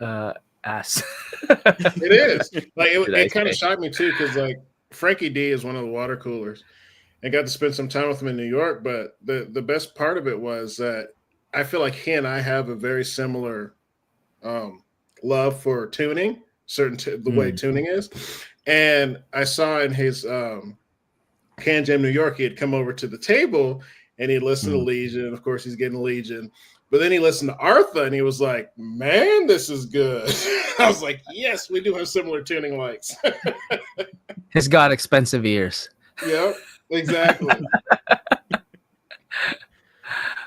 uh ass. It is. Like, Should I it kind of say? shocked me too, because like Frankie D is one of the water coolers. And got to spend some time with him in New York. But the best part of it was that I feel like he and I have a very similar um, love for tuning, the way Mm. tuning is. And I saw in his Can Jam New York, he had come over to the table and he listened to Mm. Legion. Of course, he's getting Legion. But then he listened to Artha and he was like, man, this is good. I was like, yes, we do have similar tuning likes. He's got expensive ears, Yep, exactly.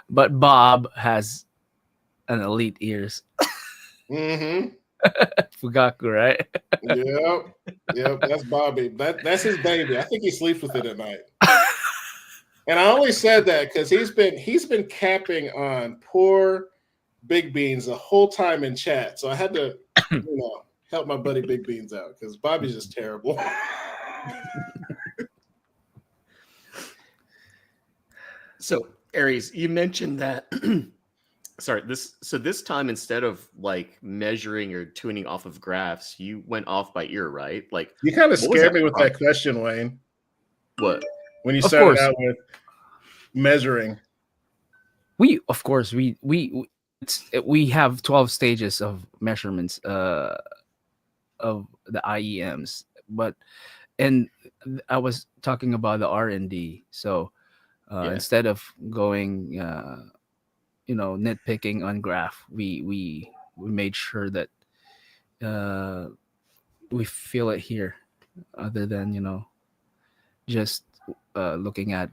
but Bob has an elite ears. Mm-hmm. Fugaku, right? Yep. Yep. That's Bobby. That's his baby. I think he sleeps with it at night. And I only said that because he's been capping on poor Big Beans the whole time in chat. So I had to, help my buddy Big Beans out because Bobby's just terrible. So, Aries, you mentioned that. Sorry, this time instead of like measuring or tuning off of graphs, you went off by ear, right? Like, You kind of what was scared that me with that process? question, Wayne, What? when you Of started course, out with measuring. of course we have 12 stages of measurements of the IEMs, but and I was talking about the R&D. So Yeah. instead of going nitpicking on graph, we made sure that uh we feel it here, other than just looking at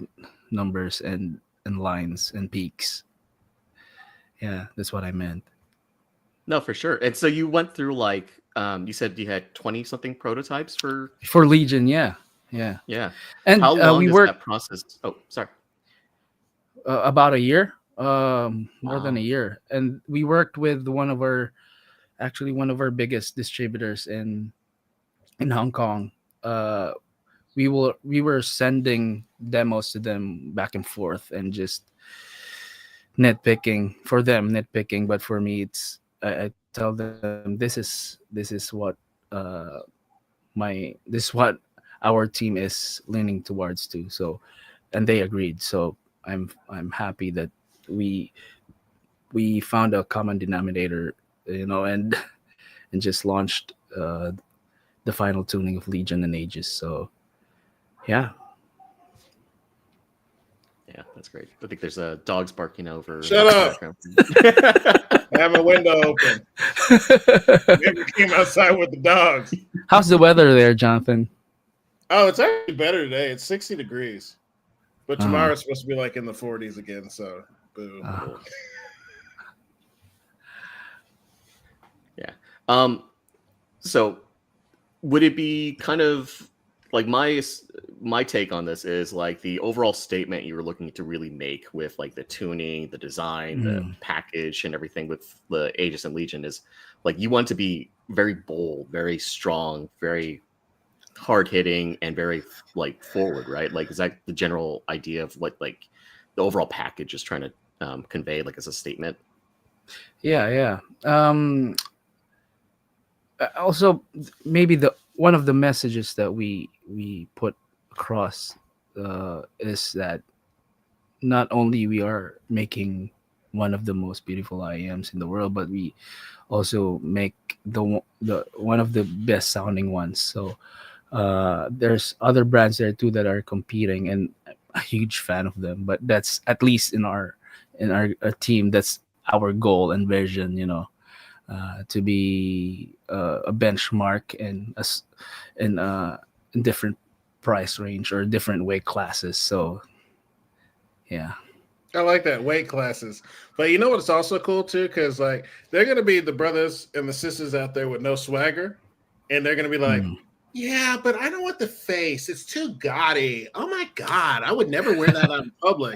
numbers and lines and peaks. Yeah, that's what I meant. No, for sure. And so you went through like you said you had 20 something prototypes for For Legion, yeah. yeah. And How long we does worked that process? Oh, sorry. about a year, more than a Wow. year, and we worked with one of our biggest distributors in Hong Kong. uh we were sending demos to them back and forth, and just nitpicking, but for me I tell them this is what uh this is what our team is leaning towards too. So, and they agreed. So I'm happy that we found a common denominator, and and just launched the final tuning of Legion and Aegis. So yeah. Yeah, that's great. I think there's dogs barking over Shut in the up. background. I have a window open. Maybe came outside with the dogs. How's the weather there, Jonathan? Oh, it's actually better today. It's 60 degrees. But Uh-huh. tomorrow it's supposed to be like in the 40s again. So, boo. Uh, Yeah. So would it be kind of like my take on this is like the overall statement you were looking to really make with like the tuning, the design, the Mm. package, and everything with the Aegis and Legion is like you want to be very bold, very strong, very hard hitting, and very like forward, right? Like is that the general idea of what like the overall package is trying to convey, like as a statement? yeah. Also, maybe the one of the messages that we put across is that not only we are making one of the most beautiful IEMs in the world, but we also make the one of the best sounding ones. So there's other brands there too that are competing, and I'm a huge fan of them. But that's at least in our team. That's our goal and vision. To be a benchmark in different price range or different weight classes. So yeah. I like that weight classes. But you know what's also cool too? Because like they're gonna be the brothers and the sisters out there with no swagger, and they're gonna be like, Mm. yeah, but I don't want the face. It's too gaudy. Oh my god, I would never wear that out in public.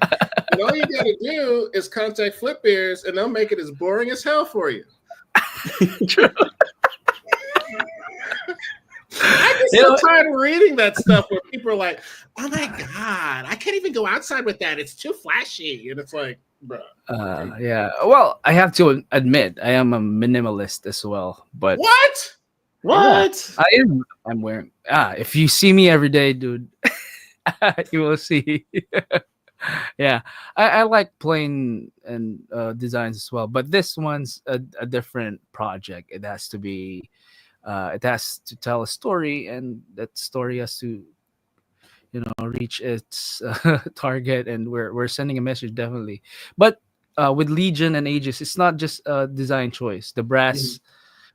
And all you gotta do is contact Flip Ears, and they'll make it as boring as hell for you. I get so tired of reading that stuff where people are like, "Oh my god, I can't even go outside with that. It's too flashy." And it's like, bro. Yeah. Well, I have to admit, I am a minimalist as well. But What? What? I am. I'm wearing. If you see me every day, dude, you will see. Yeah, I like plain and designs as well. But this one's a different project. It has to be. It has to tell a story, and that story has to reach its target, and we're sending a message definitely. But with Legion and Aegis, it's not just a design choice. The brass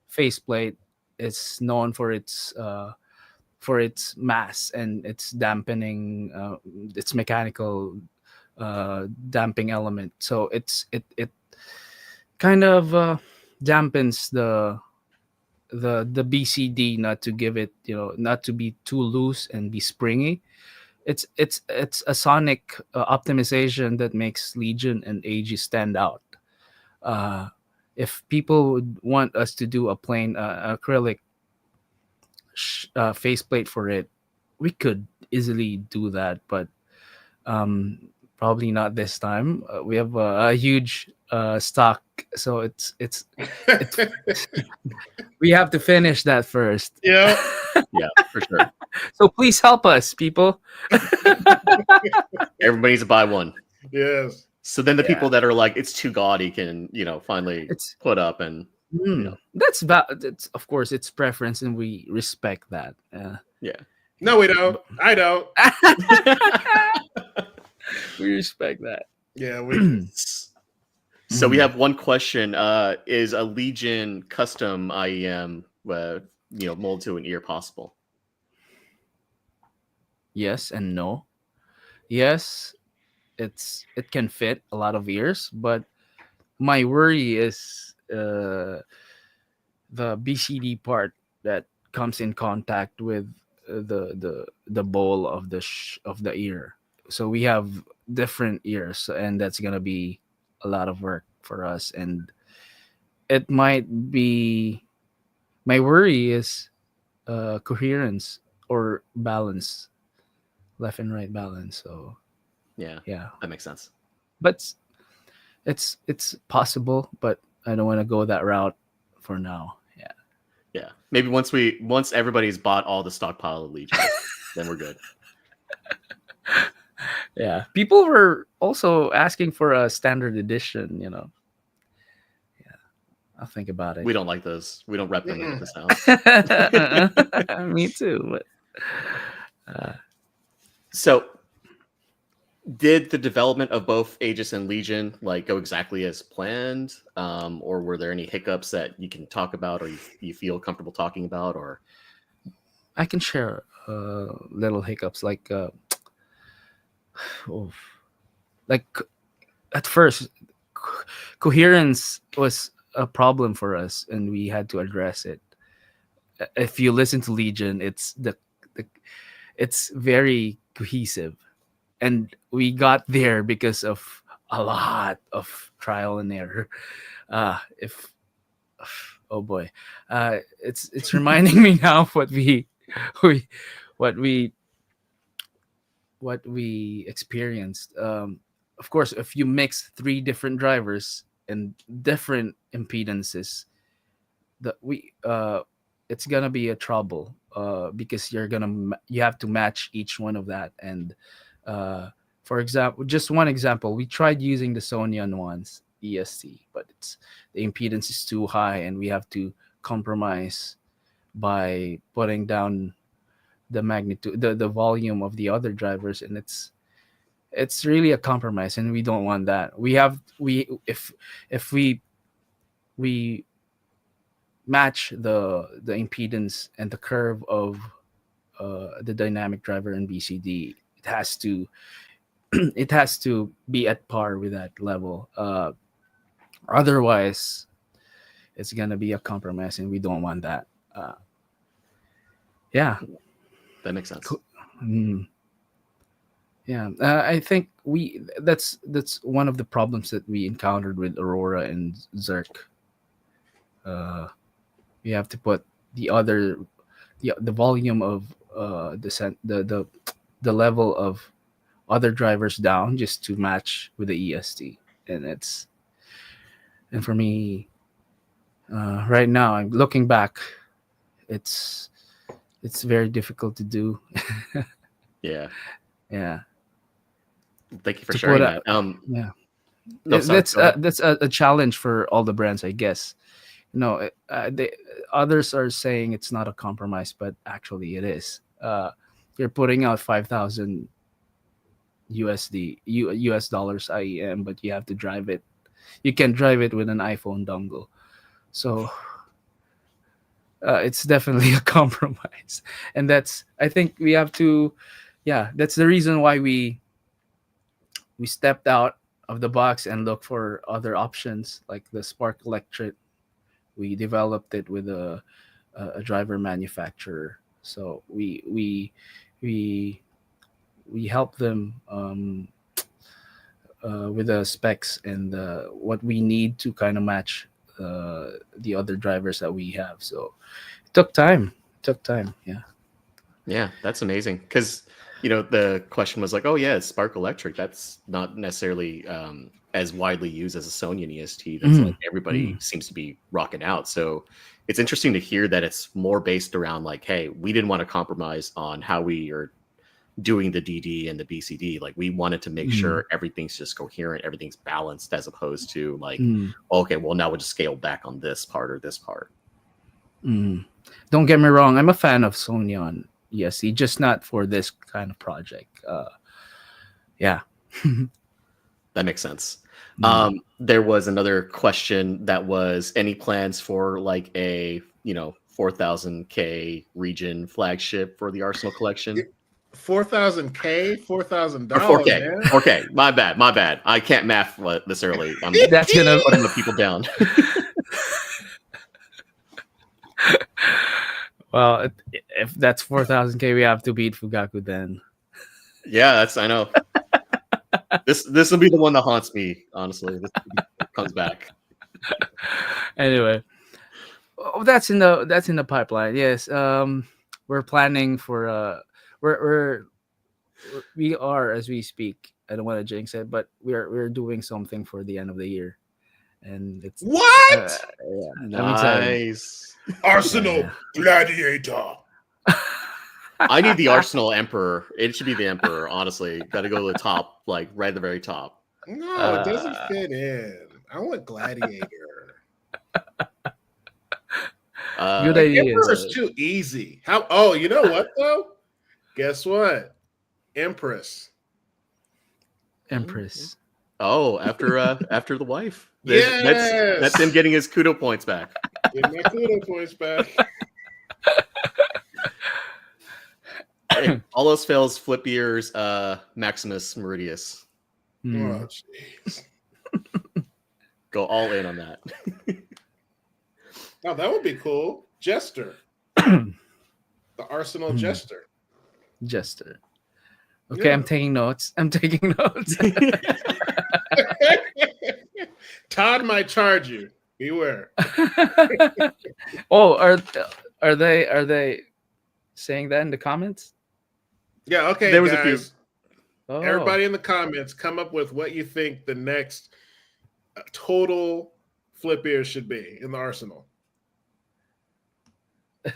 faceplate is known for its mass and its dampening, its mechanical damping element. So it kind of dampens the BCD, not to give it, not to be too loose and be springy. It's a sonic optimization that makes Legion and Aegis stand out. Uh, if people would want us to do a plain acrylic faceplate for it, we could easily do that, but probably not this time. We have a huge stock, so it's we have to finish that first. Yeah. Yeah, for sure. So please help us, people. Everybody needs to buy one. Yes. So then the Yeah. people that are like, it's too gaudy can, finally It's put up and, that's of course it's preference, and we respect that. yeah. No, we don't. I don't. We respect that. Yeah, we. So we have one question. Is a Legion custom IEM, molded to an ear possible? Yes and no. Yes, it can fit a lot of ears, but my worry is the BCD part that comes in contact with the bowl of the ear. So we have different ears, and that's gonna be a lot of work for us. And it might be, my worry is coherence or balance, left and right balance. So Yeah, yeah, that makes sense. but it's possible, but I don't want to go that route for now. Yeah. Yeah. Maybe once everybody's bought all the stockpile of Legion, then we're good. Yeah, people were also asking for a standard edition. Yeah. I'll think about it. We don't like those. We don't rep them in this house. Me too. But So, did the development of both Aegis and Legion like go exactly as planned, or were there any hiccups that you can talk about, or you feel comfortable talking about, or? I can share little hiccups like oh, like at first coherence was a problem for us and we had to address it. If you listen to Legion, the it's very cohesive, and we got there because of a lot of trial and error. If oh boy, it's reminding me now of we what we what we experienced. Of course, if you mix three different drivers and different impedances, the we it's gonna be a trouble because you have to match each one of that. And for example, just one example, we tried using the Sonyan ones EST, but the impedance is too high, and we have to compromise by putting down the magnitude, the volume of the other drivers, and it's really a compromise, and we don't want that. We if we match the impedance and the curve of the dynamic driver in BCD, it has to it has to be at par with that level. Otherwise, it's gonna be a compromise, and we don't want that. Yeah. That makes sense. Mm. Yeah, I think that's one of the problems that we encountered with Aurora and Zerk. We have to put the volume of the level of other drivers down just to match with the EST, and for me right now, I'm looking back, it's very difficult to do. Yeah. Yeah. Thank you for To sharing put that. yeah. No, sorry. That's Go ahead. that's a challenge for all the brands, I guess. No, others are saying it's not a compromise, but actually it is. You're putting out 5,000 US dollars IEM, but you have to drive it. You can drive it with an iPhone dongle, so it's definitely a compromise. And I think we have to. Yeah, that's the reason why we stepped out of the box and looked for other options like the Spark Electric. We developed it with a driver manufacturer, so we help them with the specs and what we need to kind of match the other drivers that we have. So it took time. Yeah. Yeah, that's amazing. Because the question was like, oh yeah, it's Spark Electric. That's not necessarily as widely used as a Sony EST. That's like everybody seems to be rocking out. So it's interesting to hear that it's more based around like, hey, we didn't want to compromise on how we are doing the DD and the BCD. Like we wanted to make sure everything's just coherent, everything's balanced, as opposed to like, okay, well now we'll just scale back on this part or this part. Don't get me wrong, I'm a fan of Sony on ESC, just not for this kind of project. Yeah. That makes sense. There was another question that was any plans for like a 4,000K region flagship for the Arsenal collection? 4,000K, $4,000. 4K. Man. 4K. My bad. I can't math this early. I'm That's gonna putting the people down. Well, if that's 4,000K, we have to beat Fugaku then. Yeah, I know. This will be the one that haunts me, honestly. This comes back. Anyway, that's in the pipeline. Yes, we're planning for we are as we speak. I don't want to jinx it, but we're doing something for the end of the year, and it's what? Yeah, nice. Arsenal Gladiator. I need the Arsenal Emperor. It should be the Emperor, honestly. Got to go to the top, like right at the very top. No, it doesn't fit in. I want Gladiator. Good Like, idea. Emperor's too easy. How? Oh, you know what though? Guess what? Empress. Empress. Oh, after the wife. Yes. That's him getting his kudo points back. Get my kudo points back. Hey, all else fails, flip ears, Maximus Meridius. Hmm. Oh, jeez. Go all in on that. Oh, that would be cool. Jester. The Arsenal Jester. Jester. Okay, Yeah. I'm taking notes. Todd might charge you. Beware. Oh, are they saying that in the comments? Yeah, okay, There was a guys. few. Oh. Everybody in the comments, come up with what you think the next total flip ears should be in the Arsenal.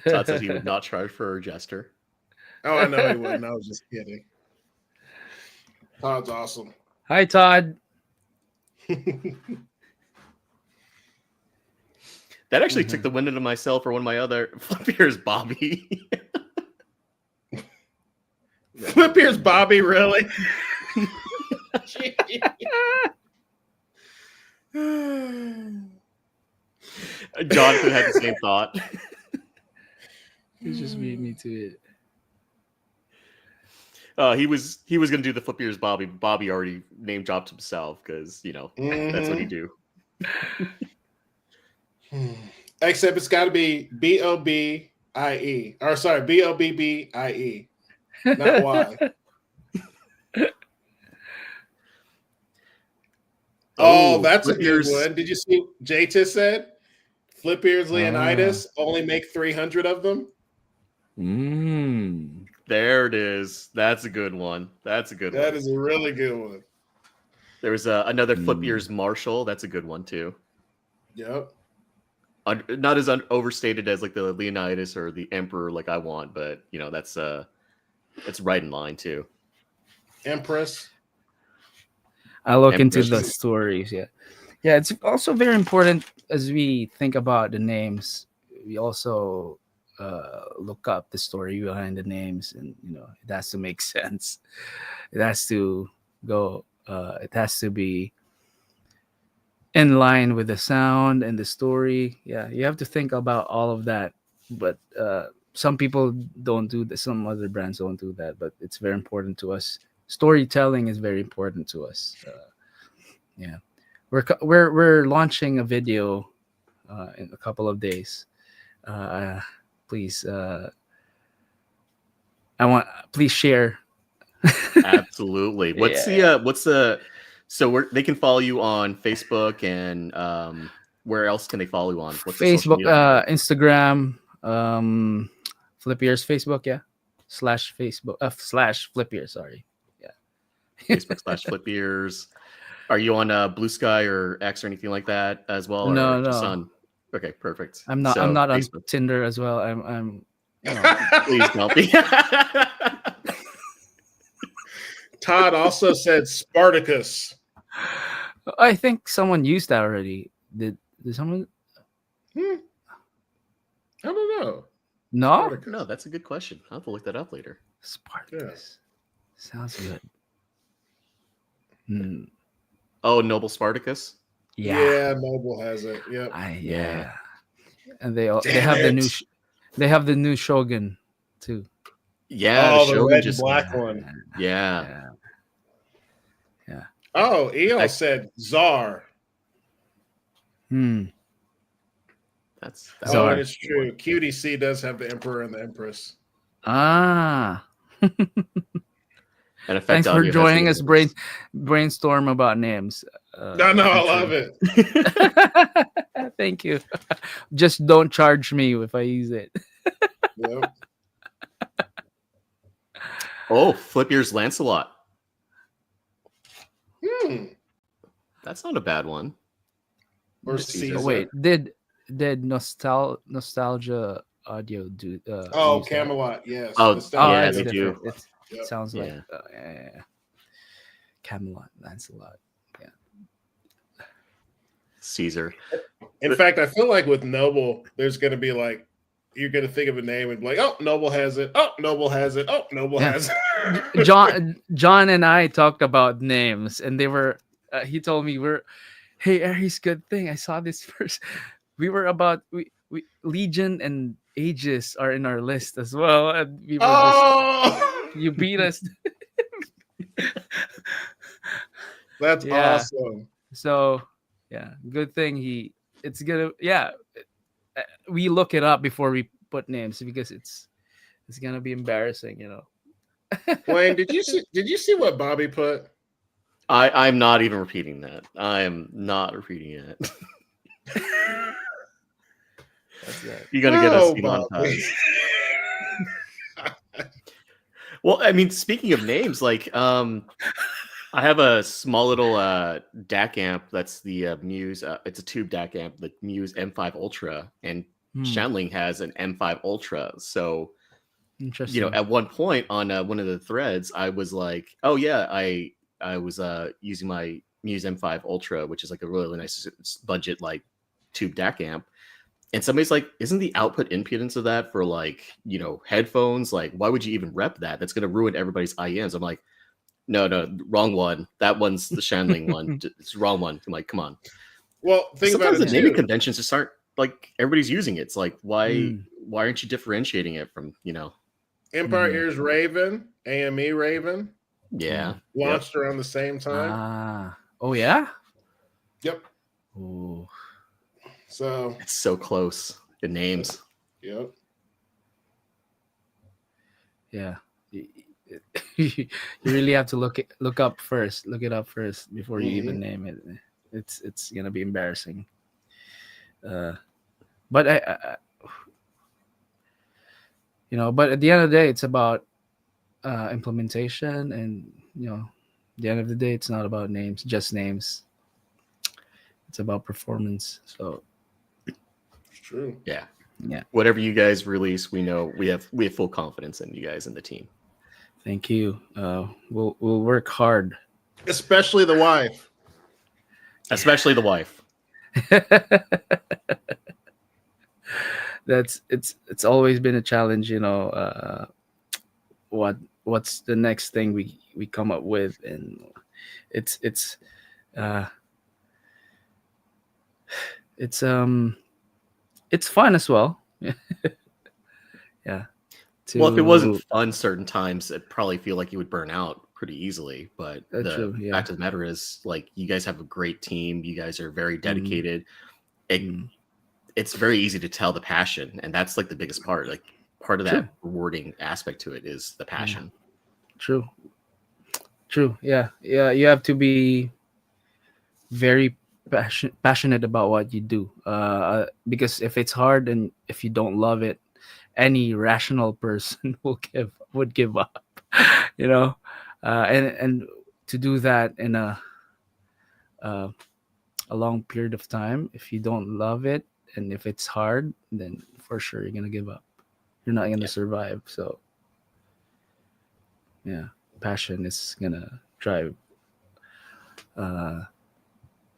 Todd says he would not charge for a jester. Oh, I know he wouldn't. I was just kidding. Todd's awesome. Hi, Todd. That actually took the wind into myself for one of my other flip ears, Bobby. Flip ears, Bobby, really? Jonathan had the same thought. You just beat me to it. He was gonna do the flip ears, Bobby. But Bobby already name dropped himself because that's what he do. Except it's got to be Bobie, or sorry, Bobbie, not Y. Oh, that's a flip good ears. one. Did you see Jaytis said? Flip ears Leonidas, only make 300 of them. There it is. That's a good one. That is a really good one. There was another flip ears Marshall. That's a good one too. Yep. Not as overstated as like the Leonidas or the Emperor like I want, but that's right in line too. Empress. I look Empress. into the stories. Yeah. It's also very important as we think about the names. We also look up the story behind the names, and it has to make sense. It has to go. It has to be in line with the sound and the story. Yeah, you have to think about all of that. But some people don't do that. Some other brands don't do that. But it's very important to us. Storytelling is very important to us. Yeah, we're launching a video in a couple of days. Please, please share. Absolutely. What's the so they can follow you on Facebook, and where else can they follow you on? What's the social Facebook, media? Instagram, Flip Ears Facebook, /Facebook /Flip Ears. Sorry, Facebook /Flip Ears. Are you on Blue Sky or X or anything like that as well? Or No. just on? Okay, perfect. I'm not on Tinder as well. I'm Please don't be. Todd also said Spartacus. I think someone used that already. Did someone? I don't know. No, Spartacus. No, that's a good question. I'll have to look that up later. Spartacus. Sounds good. Oh, Noble Spartacus. Yeah, Noble has it. Yep. Yeah. And they have the new they have the new Shogun too. Yeah, Oh, the the Shogun red and just black one. Yeah. Oh, EO said Czar. That's Oh, and it's true. QDC does have the Emperor and the Empress. Ah. And Thanks for joining us. Brainstorm about names. No, I love it. Thank you. Just don't charge me if I use it. Yep. Oh, Flip Ears Lancelot. That's not a bad one. Or Caesar. Wait, did Nostalgia Audio do? Camelot. Yes. Yeah, they do. It sounds like Camelot, Lancelot. Yeah. Caesar. In fact, I feel like with Noble, there's going to be like you're gonna think of a name and be like, "Oh, Noble has it. Oh, Noble has it. Oh, Noble Yeah. has it." John and I talked about names, and they were. He told me hey Aries, good thing I saw this first. We were about we Legion and Aegis are in our list as well, and we were just Oh, you beat us. that's Yeah. awesome. So yeah, good thing it's gonna we look it up before we put names because it's gonna be embarrassing, you know. Wayne, did you see what Bobby put? I'm not even repeating that. I am not repeating it. That's that. You're gonna get us Oh, demonetized. Bobby. Well, I mean, speaking of names, like I have a small little DAC amp that's the Muse. It's a tube DAC amp, the Muse M5 Ultra, and Shanling has an M5 Ultra. So, Interesting. at one point on one of the threads, I was like, "Oh yeah, I was using my Muse M5 Ultra, which is like a really nice budget like tube DAC amp." And somebody's like, "Isn't the output impedance of that for like headphones? Like, why would you even rep that? That's going to ruin everybody's IEMs." I'm like, no, wrong one. That one's the Shanling one. It's the wrong one. I'm like, come on. Well, think about Sometimes it the naming too. conventions just aren't like everybody's using it. It's like, why Mm. aren't you differentiating it from, Empire Mhm. Ears Raven, AME Raven, yeah. launched around the same time. Oh yeah. Yep. Oh So, It's so close in names. yep. yeah. You really have to look it up first. Look it up first before you even name it. It's gonna be embarrassing. But I but at the end of the day, it's about implementation, and at the end of the day, it's not about names, just names. It's about performance. So It's true. Yeah. yeah, Whatever you guys release, we know we have full confidence in you guys and the team. thank you. We'll work hard. Especially the wife. Especially the wife. It's always been a challenge, what's the next thing we come up with, and it's uh it's fun as well. Yeah. Well, if it wasn't fun certain times, it'd probably feel like you would burn out pretty easily. But true, yeah. fact of the matter is, like, you guys have a great team. You guys are very dedicated. It's very easy to tell the passion, and that's like the biggest part. Like, part of that rewarding aspect to it is the passion. True. Yeah. You have to be very passionate about what you do. Because if it's hard and if you don't love it, any rational person would give up. And to do that in a long period of time, if you don't love it and if it's hard, then for sure you're gonna give up. You're not gonna survive. So yeah, passion is gonna drive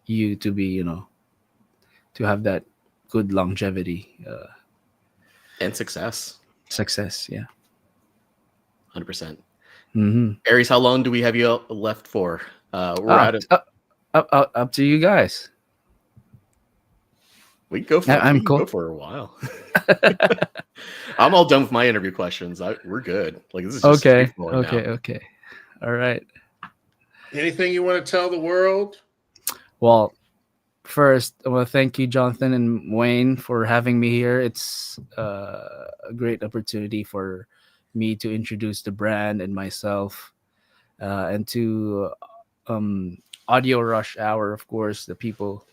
you to be, to have that good longevity And success. Yeah. 100%. Mm-hmm. Aries, how long do we have you left for? We're out of. Up to you guys. We can go for. I'm we can cool. Go for a while. I'm all done with my interview questions. We're good. Like, this is just Okay. now. Okay. All right. Anything you want to tell the world? Well, first, I want to thank you, Jonathan and Wayne, for having me here. It's a great opportunity for me to introduce the brand and myself, and to Audio Rush Hour, of course, the people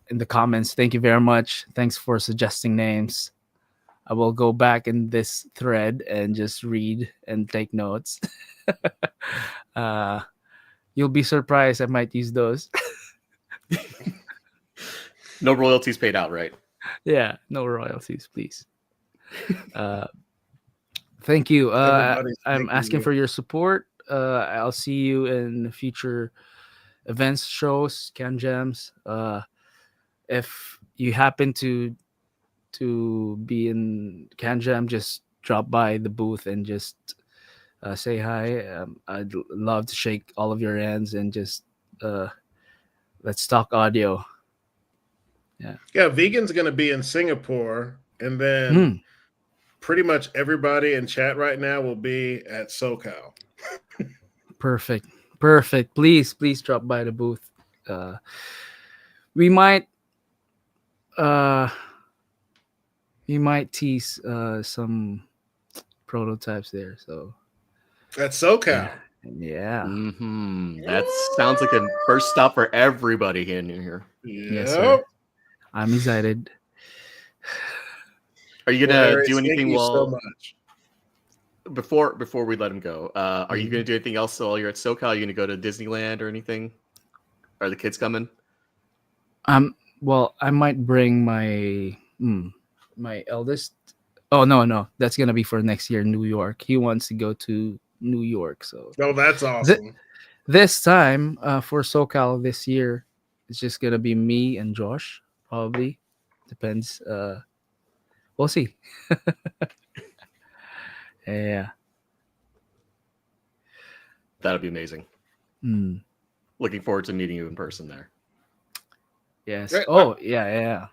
in the comments. Thank you very much. Thanks for suggesting names. I will go back in this thread and just read and take notes. You'll be surprised. I might use those. No royalties paid out, right? Yeah, no royalties, please. Thank you. I'm asking for your support. I'll see you in future events, shows, can jams. If you happen to to be in CanJam, just drop by the booth and just say hi. I'd love to shake all of your hands and just uh, let's talk audio. Yeah, Vegan's going to be in Singapore, and then Hmm. pretty much everybody in chat right now will be at SoCal. Perfect. Perfect. Please drop by the booth. We might uh we might tease some prototypes there. So At SoCal. yeah. That sounds like a first stop for everybody in here. Yes, Yep. sir. I'm excited. Are you Well, gonna Aries, do thank anything you so while much. before we let him go? Are you Mhm. gonna do anything else while you're at SoCal? Are you gonna go to Disneyland or anything? Are the kids coming? Well, I might bring my eldest. Oh no, that's gonna be for next year in New York. He wants to go to New York, so Oh, that's th- awesome. this time for SoCal this year, it's just gonna be me and Josh. Probably depends. We'll see. Yeah. That'd be amazing. Mm. Looking forward to meeting you in person there. Yes. Yeah, Oh yeah.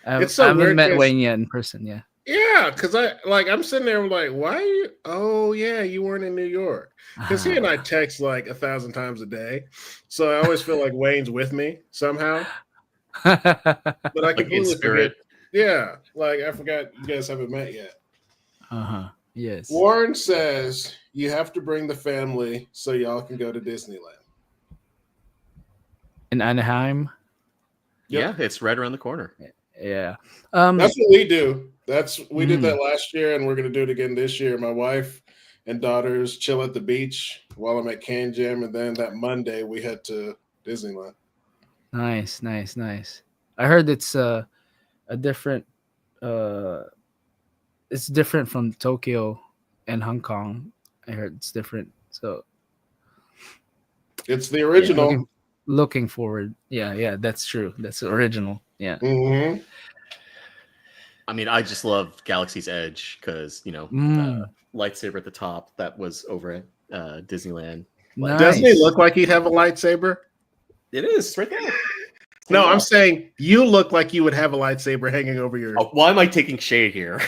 It's I so haven't weird met 'cause- Wayne yet in person. Yeah. Yeah, because I'm sitting there like, why are you? Oh yeah, you weren't in New York. Because he and I text like 1,000 times a day, so I always feel like Wayne's with me somehow. But I Like in completely spirit. forget. Yeah, like I forgot you guys haven't met yet. Yes. Warren says you have to bring the family so y'all can go to Disneyland. In Anaheim. Yeah, it's right around the corner. Yeah. That's what we do. We did Mm. that last year, and we're gonna do it again this year. My wife and daughters chill at the beach while I'm at Can Jam, and then that Monday we head to Disneyland. Nice. I heard it's a different. It's different from Tokyo and Hong Kong. I heard it's different. So It's the yeah, original. looking forward. Yeah, that's true. That's the original. Yeah. Mhm. I mean, I just love Galaxy's Edge because Mm, lightsaber at the top that was over at Disneyland. nice. Doesn't he look like he'd have a lightsaber? It is right there. No, I'm saying you look like you would have a lightsaber hanging over your. Oh, why am I taking shade here?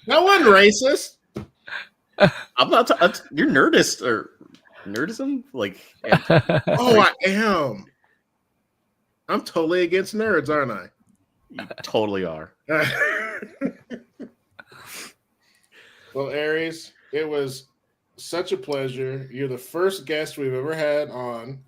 That wasn't racist. I'm not. You're nerdist or nerdism? Like, Oh, I am. I'm totally against nerds, aren't I? you totally are. Well, Aries, it was such a pleasure. You're the first guest we've ever had on.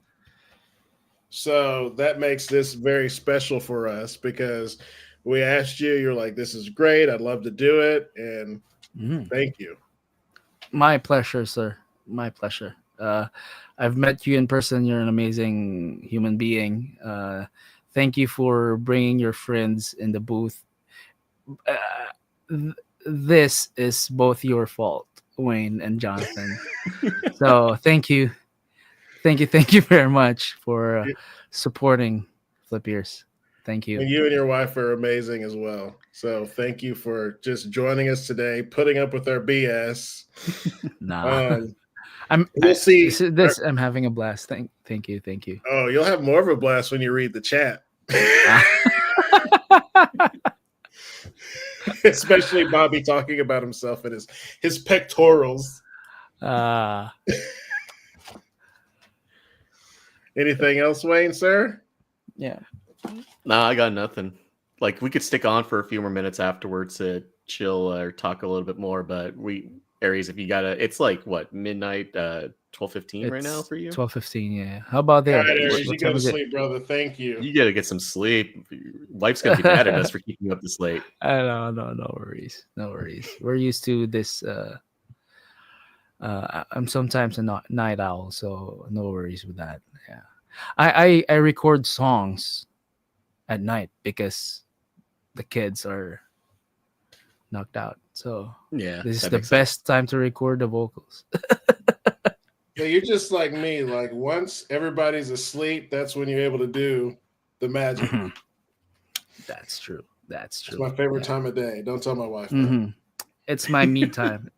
So that makes this very special for us because we asked you, you're like, this is great. I'd love to do it. And thank you. My pleasure, sir. My pleasure. I've met you in person. You're an amazing human being. Thank you for bringing your friends in the booth. This is both your fault, Wayne and Jonathan. So thank you very much for supporting Flip Ears. Thank you. And you and your wife are amazing as well. So thank you for just joining us today, putting up with our BS. Nah. We'll see. This I'm having a blast. Thank you. Oh, you'll have more of a blast when you read the chat. Especially Bobby talking about himself and his pectorals. Anything else, Wayne, sir? Yeah. Nah, I got nothing. Like, we could stick on for a few more minutes afterwards to chill or talk a little bit more, but Aries, if you gotta, it's like what, midnight, 12:15 right now for you? 12:15, yeah. How about All there? right, Aries, What you go time to is it? sleep, brother. Thank you. You gotta get some sleep. Your wife's gonna be mad at us for keeping you up this late. No worries. We're used to this. I'm sometimes a night owl, so no worries with that. Yeah, I record songs at night because the kids are knocked out. So Yeah, this is that the makes sense. best time to record the vocals. Yeah, you're just like me. Like once everybody's asleep, that's when you're able to do the magic. That's true. That's It's true. my favorite time of day. Don't tell my wife that. Mhm. It's my me time.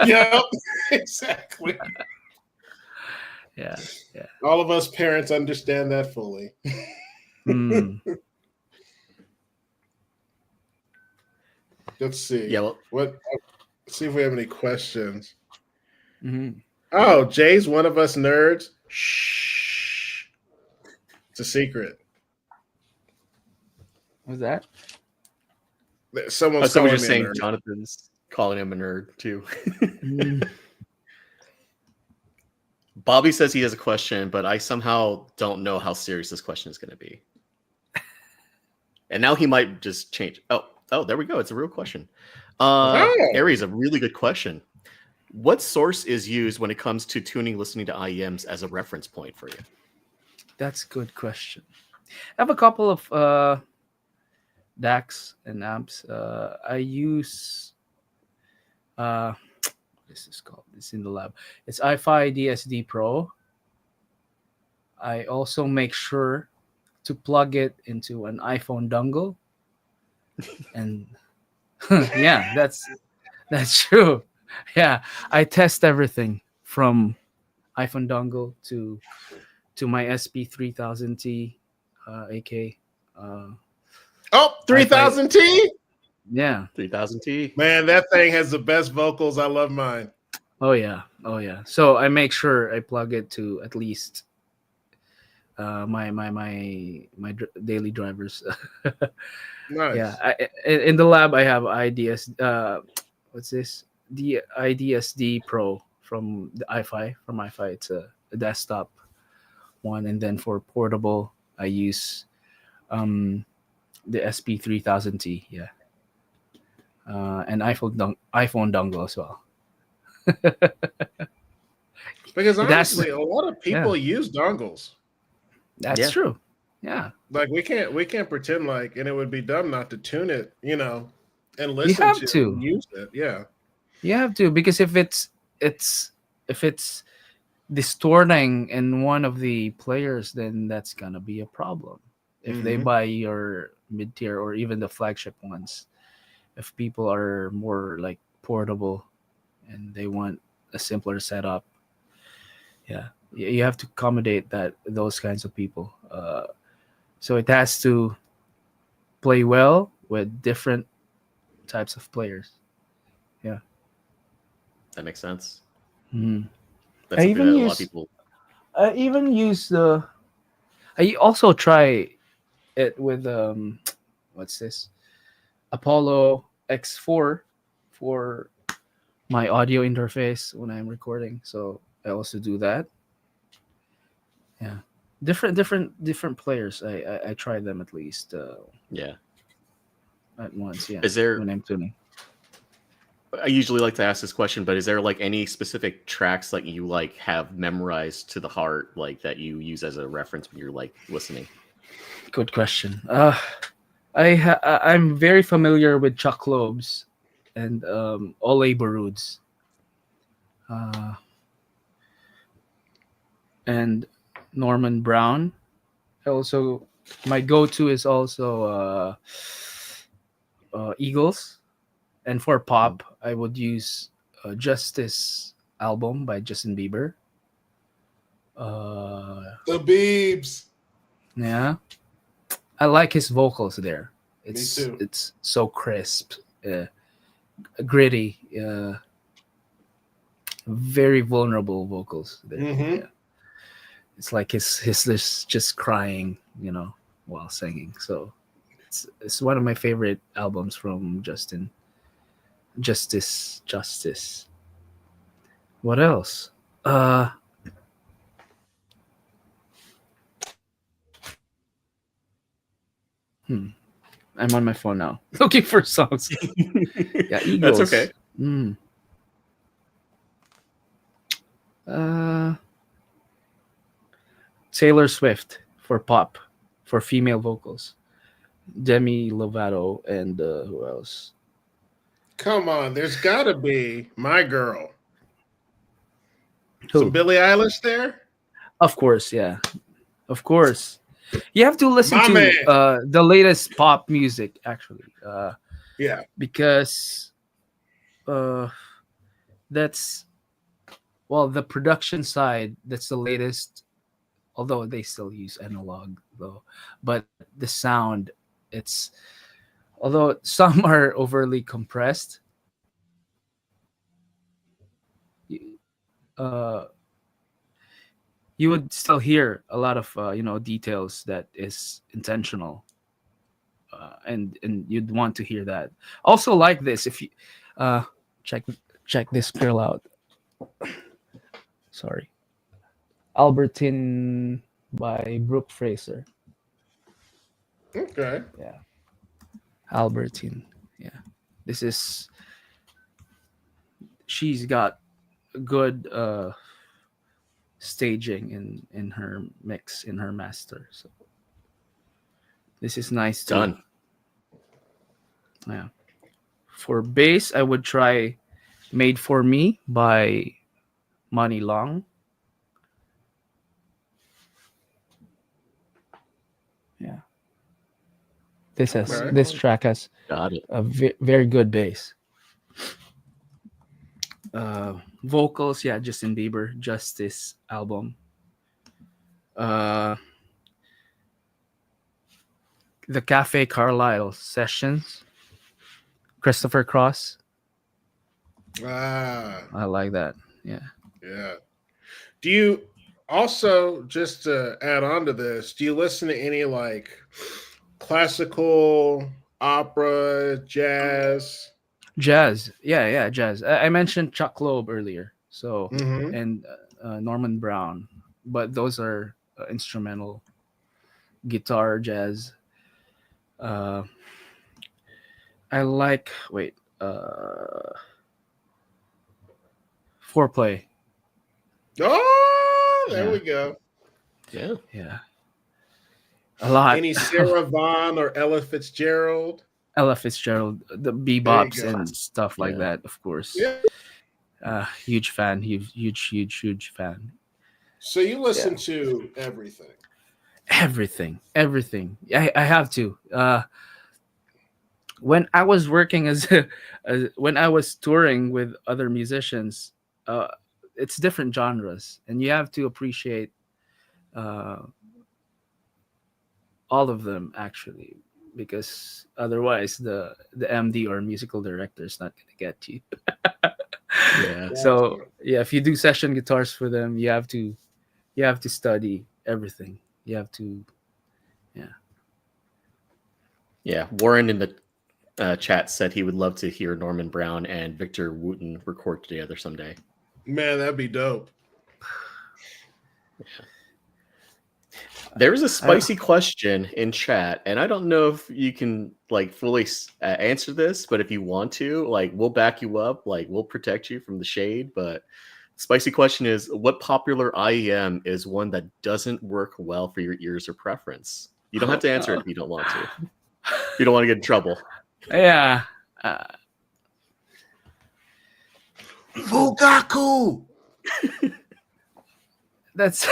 Yep, exactly. Yeah. All of us parents understand that fully. Mm. Let's see. Yeah, well, Let's see if we have any questions. Mhm. Oh, Jay's one of us nerds. Shh. It's a secret. What's that? Someone's someone calling just me a saying nerd. Jonathan's calling him a nerd too. Mm. Bobby says he has a question, but I somehow don't know how serious this question is going to be. And now he might just change. Oh, there we go. It's a real question. Aries, a really good question. What source is used when it comes to tuning, listening to IEMs as a reference point for you? That's a good question. I have a couple of DACs and amps. I use what is this called? It's in the lab. It's iFi DSD Pro. I also make sure to plug it into an iPhone dongle, and yeah, that's true. Yeah, I test everything from iPhone dongle to my SP3000T AK. Oh, 3000T? Yeah. 3000T. Man, that thing has the best vocals. I love mine. Oh yeah. So I make sure I plug it to at least my daily drivers. Nice. Yeah, in the lab I have IDS. What's this? The IDSD Pro from the iFi. From iFi, it's a desktop one, and then for portable, I use the SP3000T. Yeah, and iPhone dongle as well. Because That's honestly, a lot of people use dongles. That's Yeah. true. Yeah, Like we can't pretend like, and it would be dumb not to tune it, and listen have to it to. and use it. Yeah. you have to, because if it's distorting in one of the players, then that's gonna be a problem. If they Mhm. buy your mid tier or even the flagship ones, if people are more like portable and they want a simpler setup, yeah, you have to accommodate those kinds of people. So it has to play well with different types of players. Yeah. That makes sense. Mhm. That's something that a lot of people. I even use the. I also try it with what's this? Apollo X4 for my audio interface when I'm recording. So I also do that. Yeah, different players. I try them at least Yeah. at once. Yeah, Is there? when I'm tuning. I usually like to ask this question, but is there like any specific tracks that you like have memorized to the heart, like that you use as a reference when you're like listening? Good question. I'm very familiar with Chuck Loeb's and Ole Baruds. Uh, and Norman Brown. Also, my go-to is also Eagles, and for pop, I would use Justice album by Justin Bieber. The Beebs. Yeah, I like his vocals there. Me too. It's so crisp, gritty, very vulnerable vocals there. Mhm. Yeah, it's like his just crying, while singing. So it's one of my favorite albums from Justin. Justice. What else? I'm on my phone now, looking for songs. Yeah, That's Eagles. okay. Uh, Taylor Swift for pop, for female vocals. Demi Lovato and who else? Come on, there's got to be my girl. Who? Some Billie Eilish there. Of course, yeah. Of course. You have to listen My to man. the latest pop music, actually, Yeah. because uh, that's well, the production side. That's the latest. Although they still use analog, though, but the sound, it's although some are overly compressed. Uh, you would still hear a lot of details that is intentional, and you'd want to hear that. Also, like this, if you uh, check check this girl out. Sorry, Albertine by Brooke Fraser. Okay. Yeah, Albertine. Yeah, this is she's got good staging in her mix in her master. So this is nice too. Done. Yeah. For bass, I would try "Made for Me" by Money Long. Yeah, Okay. this track has Got it. a very good bass. Vocals, yeah, Justin Bieber, Justice album. Uh, the Cafe Carlisle sessions, Christopher Cross. Ah, I like that. Yeah. yeah. Do you also, just to add on to this, do you listen to any like classical, opera, jazz? Jazz, yeah, jazz. I mentioned Chuck Loeb earlier, so Mm-hmm. and Norman Brown, but those are instrumental guitar jazz. Uh, I like foreplay. Oh, there Yeah, we go. Yeah. yeah, a lot. Any Sarah Vaughan or Ella Fitzgerald? Ella Fitzgerald, the There you bebops go. and stuff like Yeah. that, of course. Yeah. Huge fan, huge fan. So you Yeah, listen to everything. everything. I have to. When I was working when I was touring with other musicians, uh, it's different genres, and you have to appreciate uh, all of them actually, because otherwise the MD or musical director is not gonna get you. Yeah. That's So yeah, if you do session guitars for them, you have to study everything. You have to, yeah. Yeah. Warren in the chat said he would love to hear Norman Brown and Victor Wooten record together someday. man, that'd be dope. There's a I, spicy question in chat, and I don't know if you can like fully answer this, but if you want to, like, we'll back you up, like, we'll protect you from the shade. But spicy question is, what popular IEM is one that doesn't work well for your ears or preference? You don't have to answer it if you don't want to. If you don't want to get in trouble. yeah. Fugaku. That's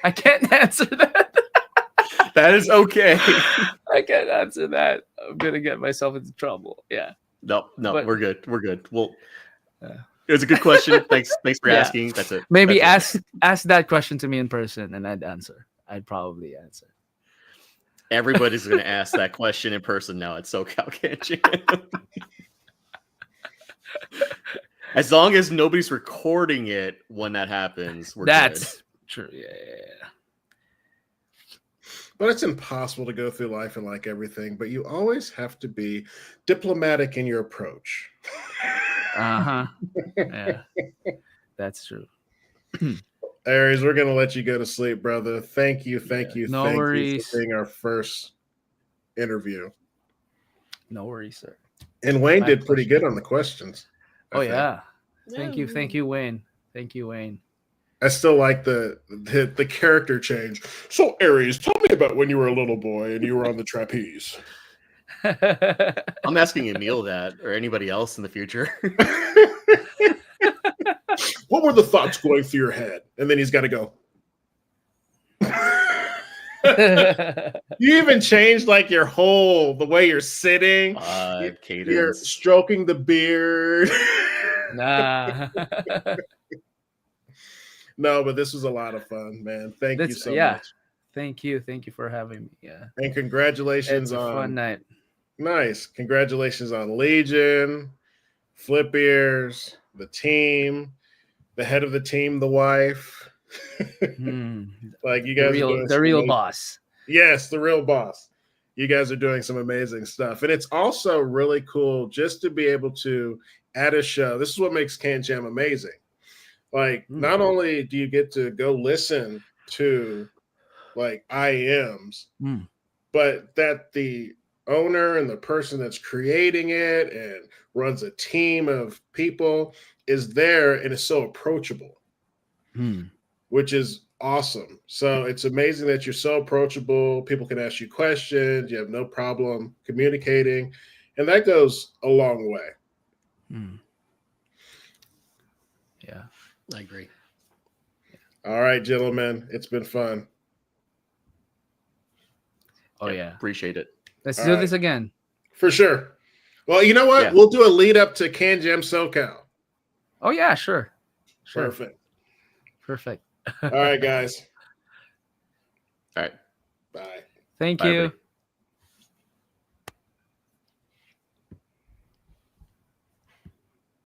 I can't answer that. That is okay. I can't answer that. I'm gonna get myself into trouble. Yeah. No, But we're good. We're good. Well, uh, it was a good question. Thanks for yeah, asking. That's it. maybe That's it. ask that question to me in person, and I'd answer. I'd probably answer. Everybody's going to ask that question in person now at SoCal Canyon. As long as nobody's recording it when that happens, we're That's true. Yeah. But it's impossible to go through life and like everything, but you always have to be diplomatic in your approach. Uh huh. Yeah. That's true. Aries, we're going to let you go to sleep, brother. Thank you No for worries. being our first interview. No worries, sir. And Wayne My did pretty pleasure. good on the questions. I Oh think. yeah. good. Thank you, Wayne. Thank you, Wayne. I still like the character change. So, Aries, tell me about when you were a little boy and you were on the trapeze. I'm asking Emil that or anybody else in the future. What were the thoughts going through your head? And then he's got to go. You even changed like your the way you're sitting. You're Cadence. stroking the beard. Nah. No, but this was a lot of fun, man. Thank you so much. Thank you for having me. Yeah, And congratulations it's a on fun night. Nice. Congratulations on Legion, Flip Ears, the team, the head of the team, the wife. Like you guys are doing the real boss. Yes, the real boss. You guys are doing some amazing stuff. And it's also really cool just to be able to add a show. This is what makes Can Jam amazing. Like, not only do you get to go listen to like IMs, but that the owner and the person that's creating it and runs a team of people is there and is so approachable, which is awesome. So it's amazing that you're so approachable. People can ask you questions. You have no problem communicating. And that goes a long way. Yeah, I agree. All right, gentlemen. It's been fun. Oh, yeah. Appreciate it. Let's do this again. For sure. Well, you know what? Yeah. We'll do a lead up to Can Jam SoCal. Oh, yeah, sure. Perfect. All right, guys. All right. Bye. Thank Bye, you. everybody.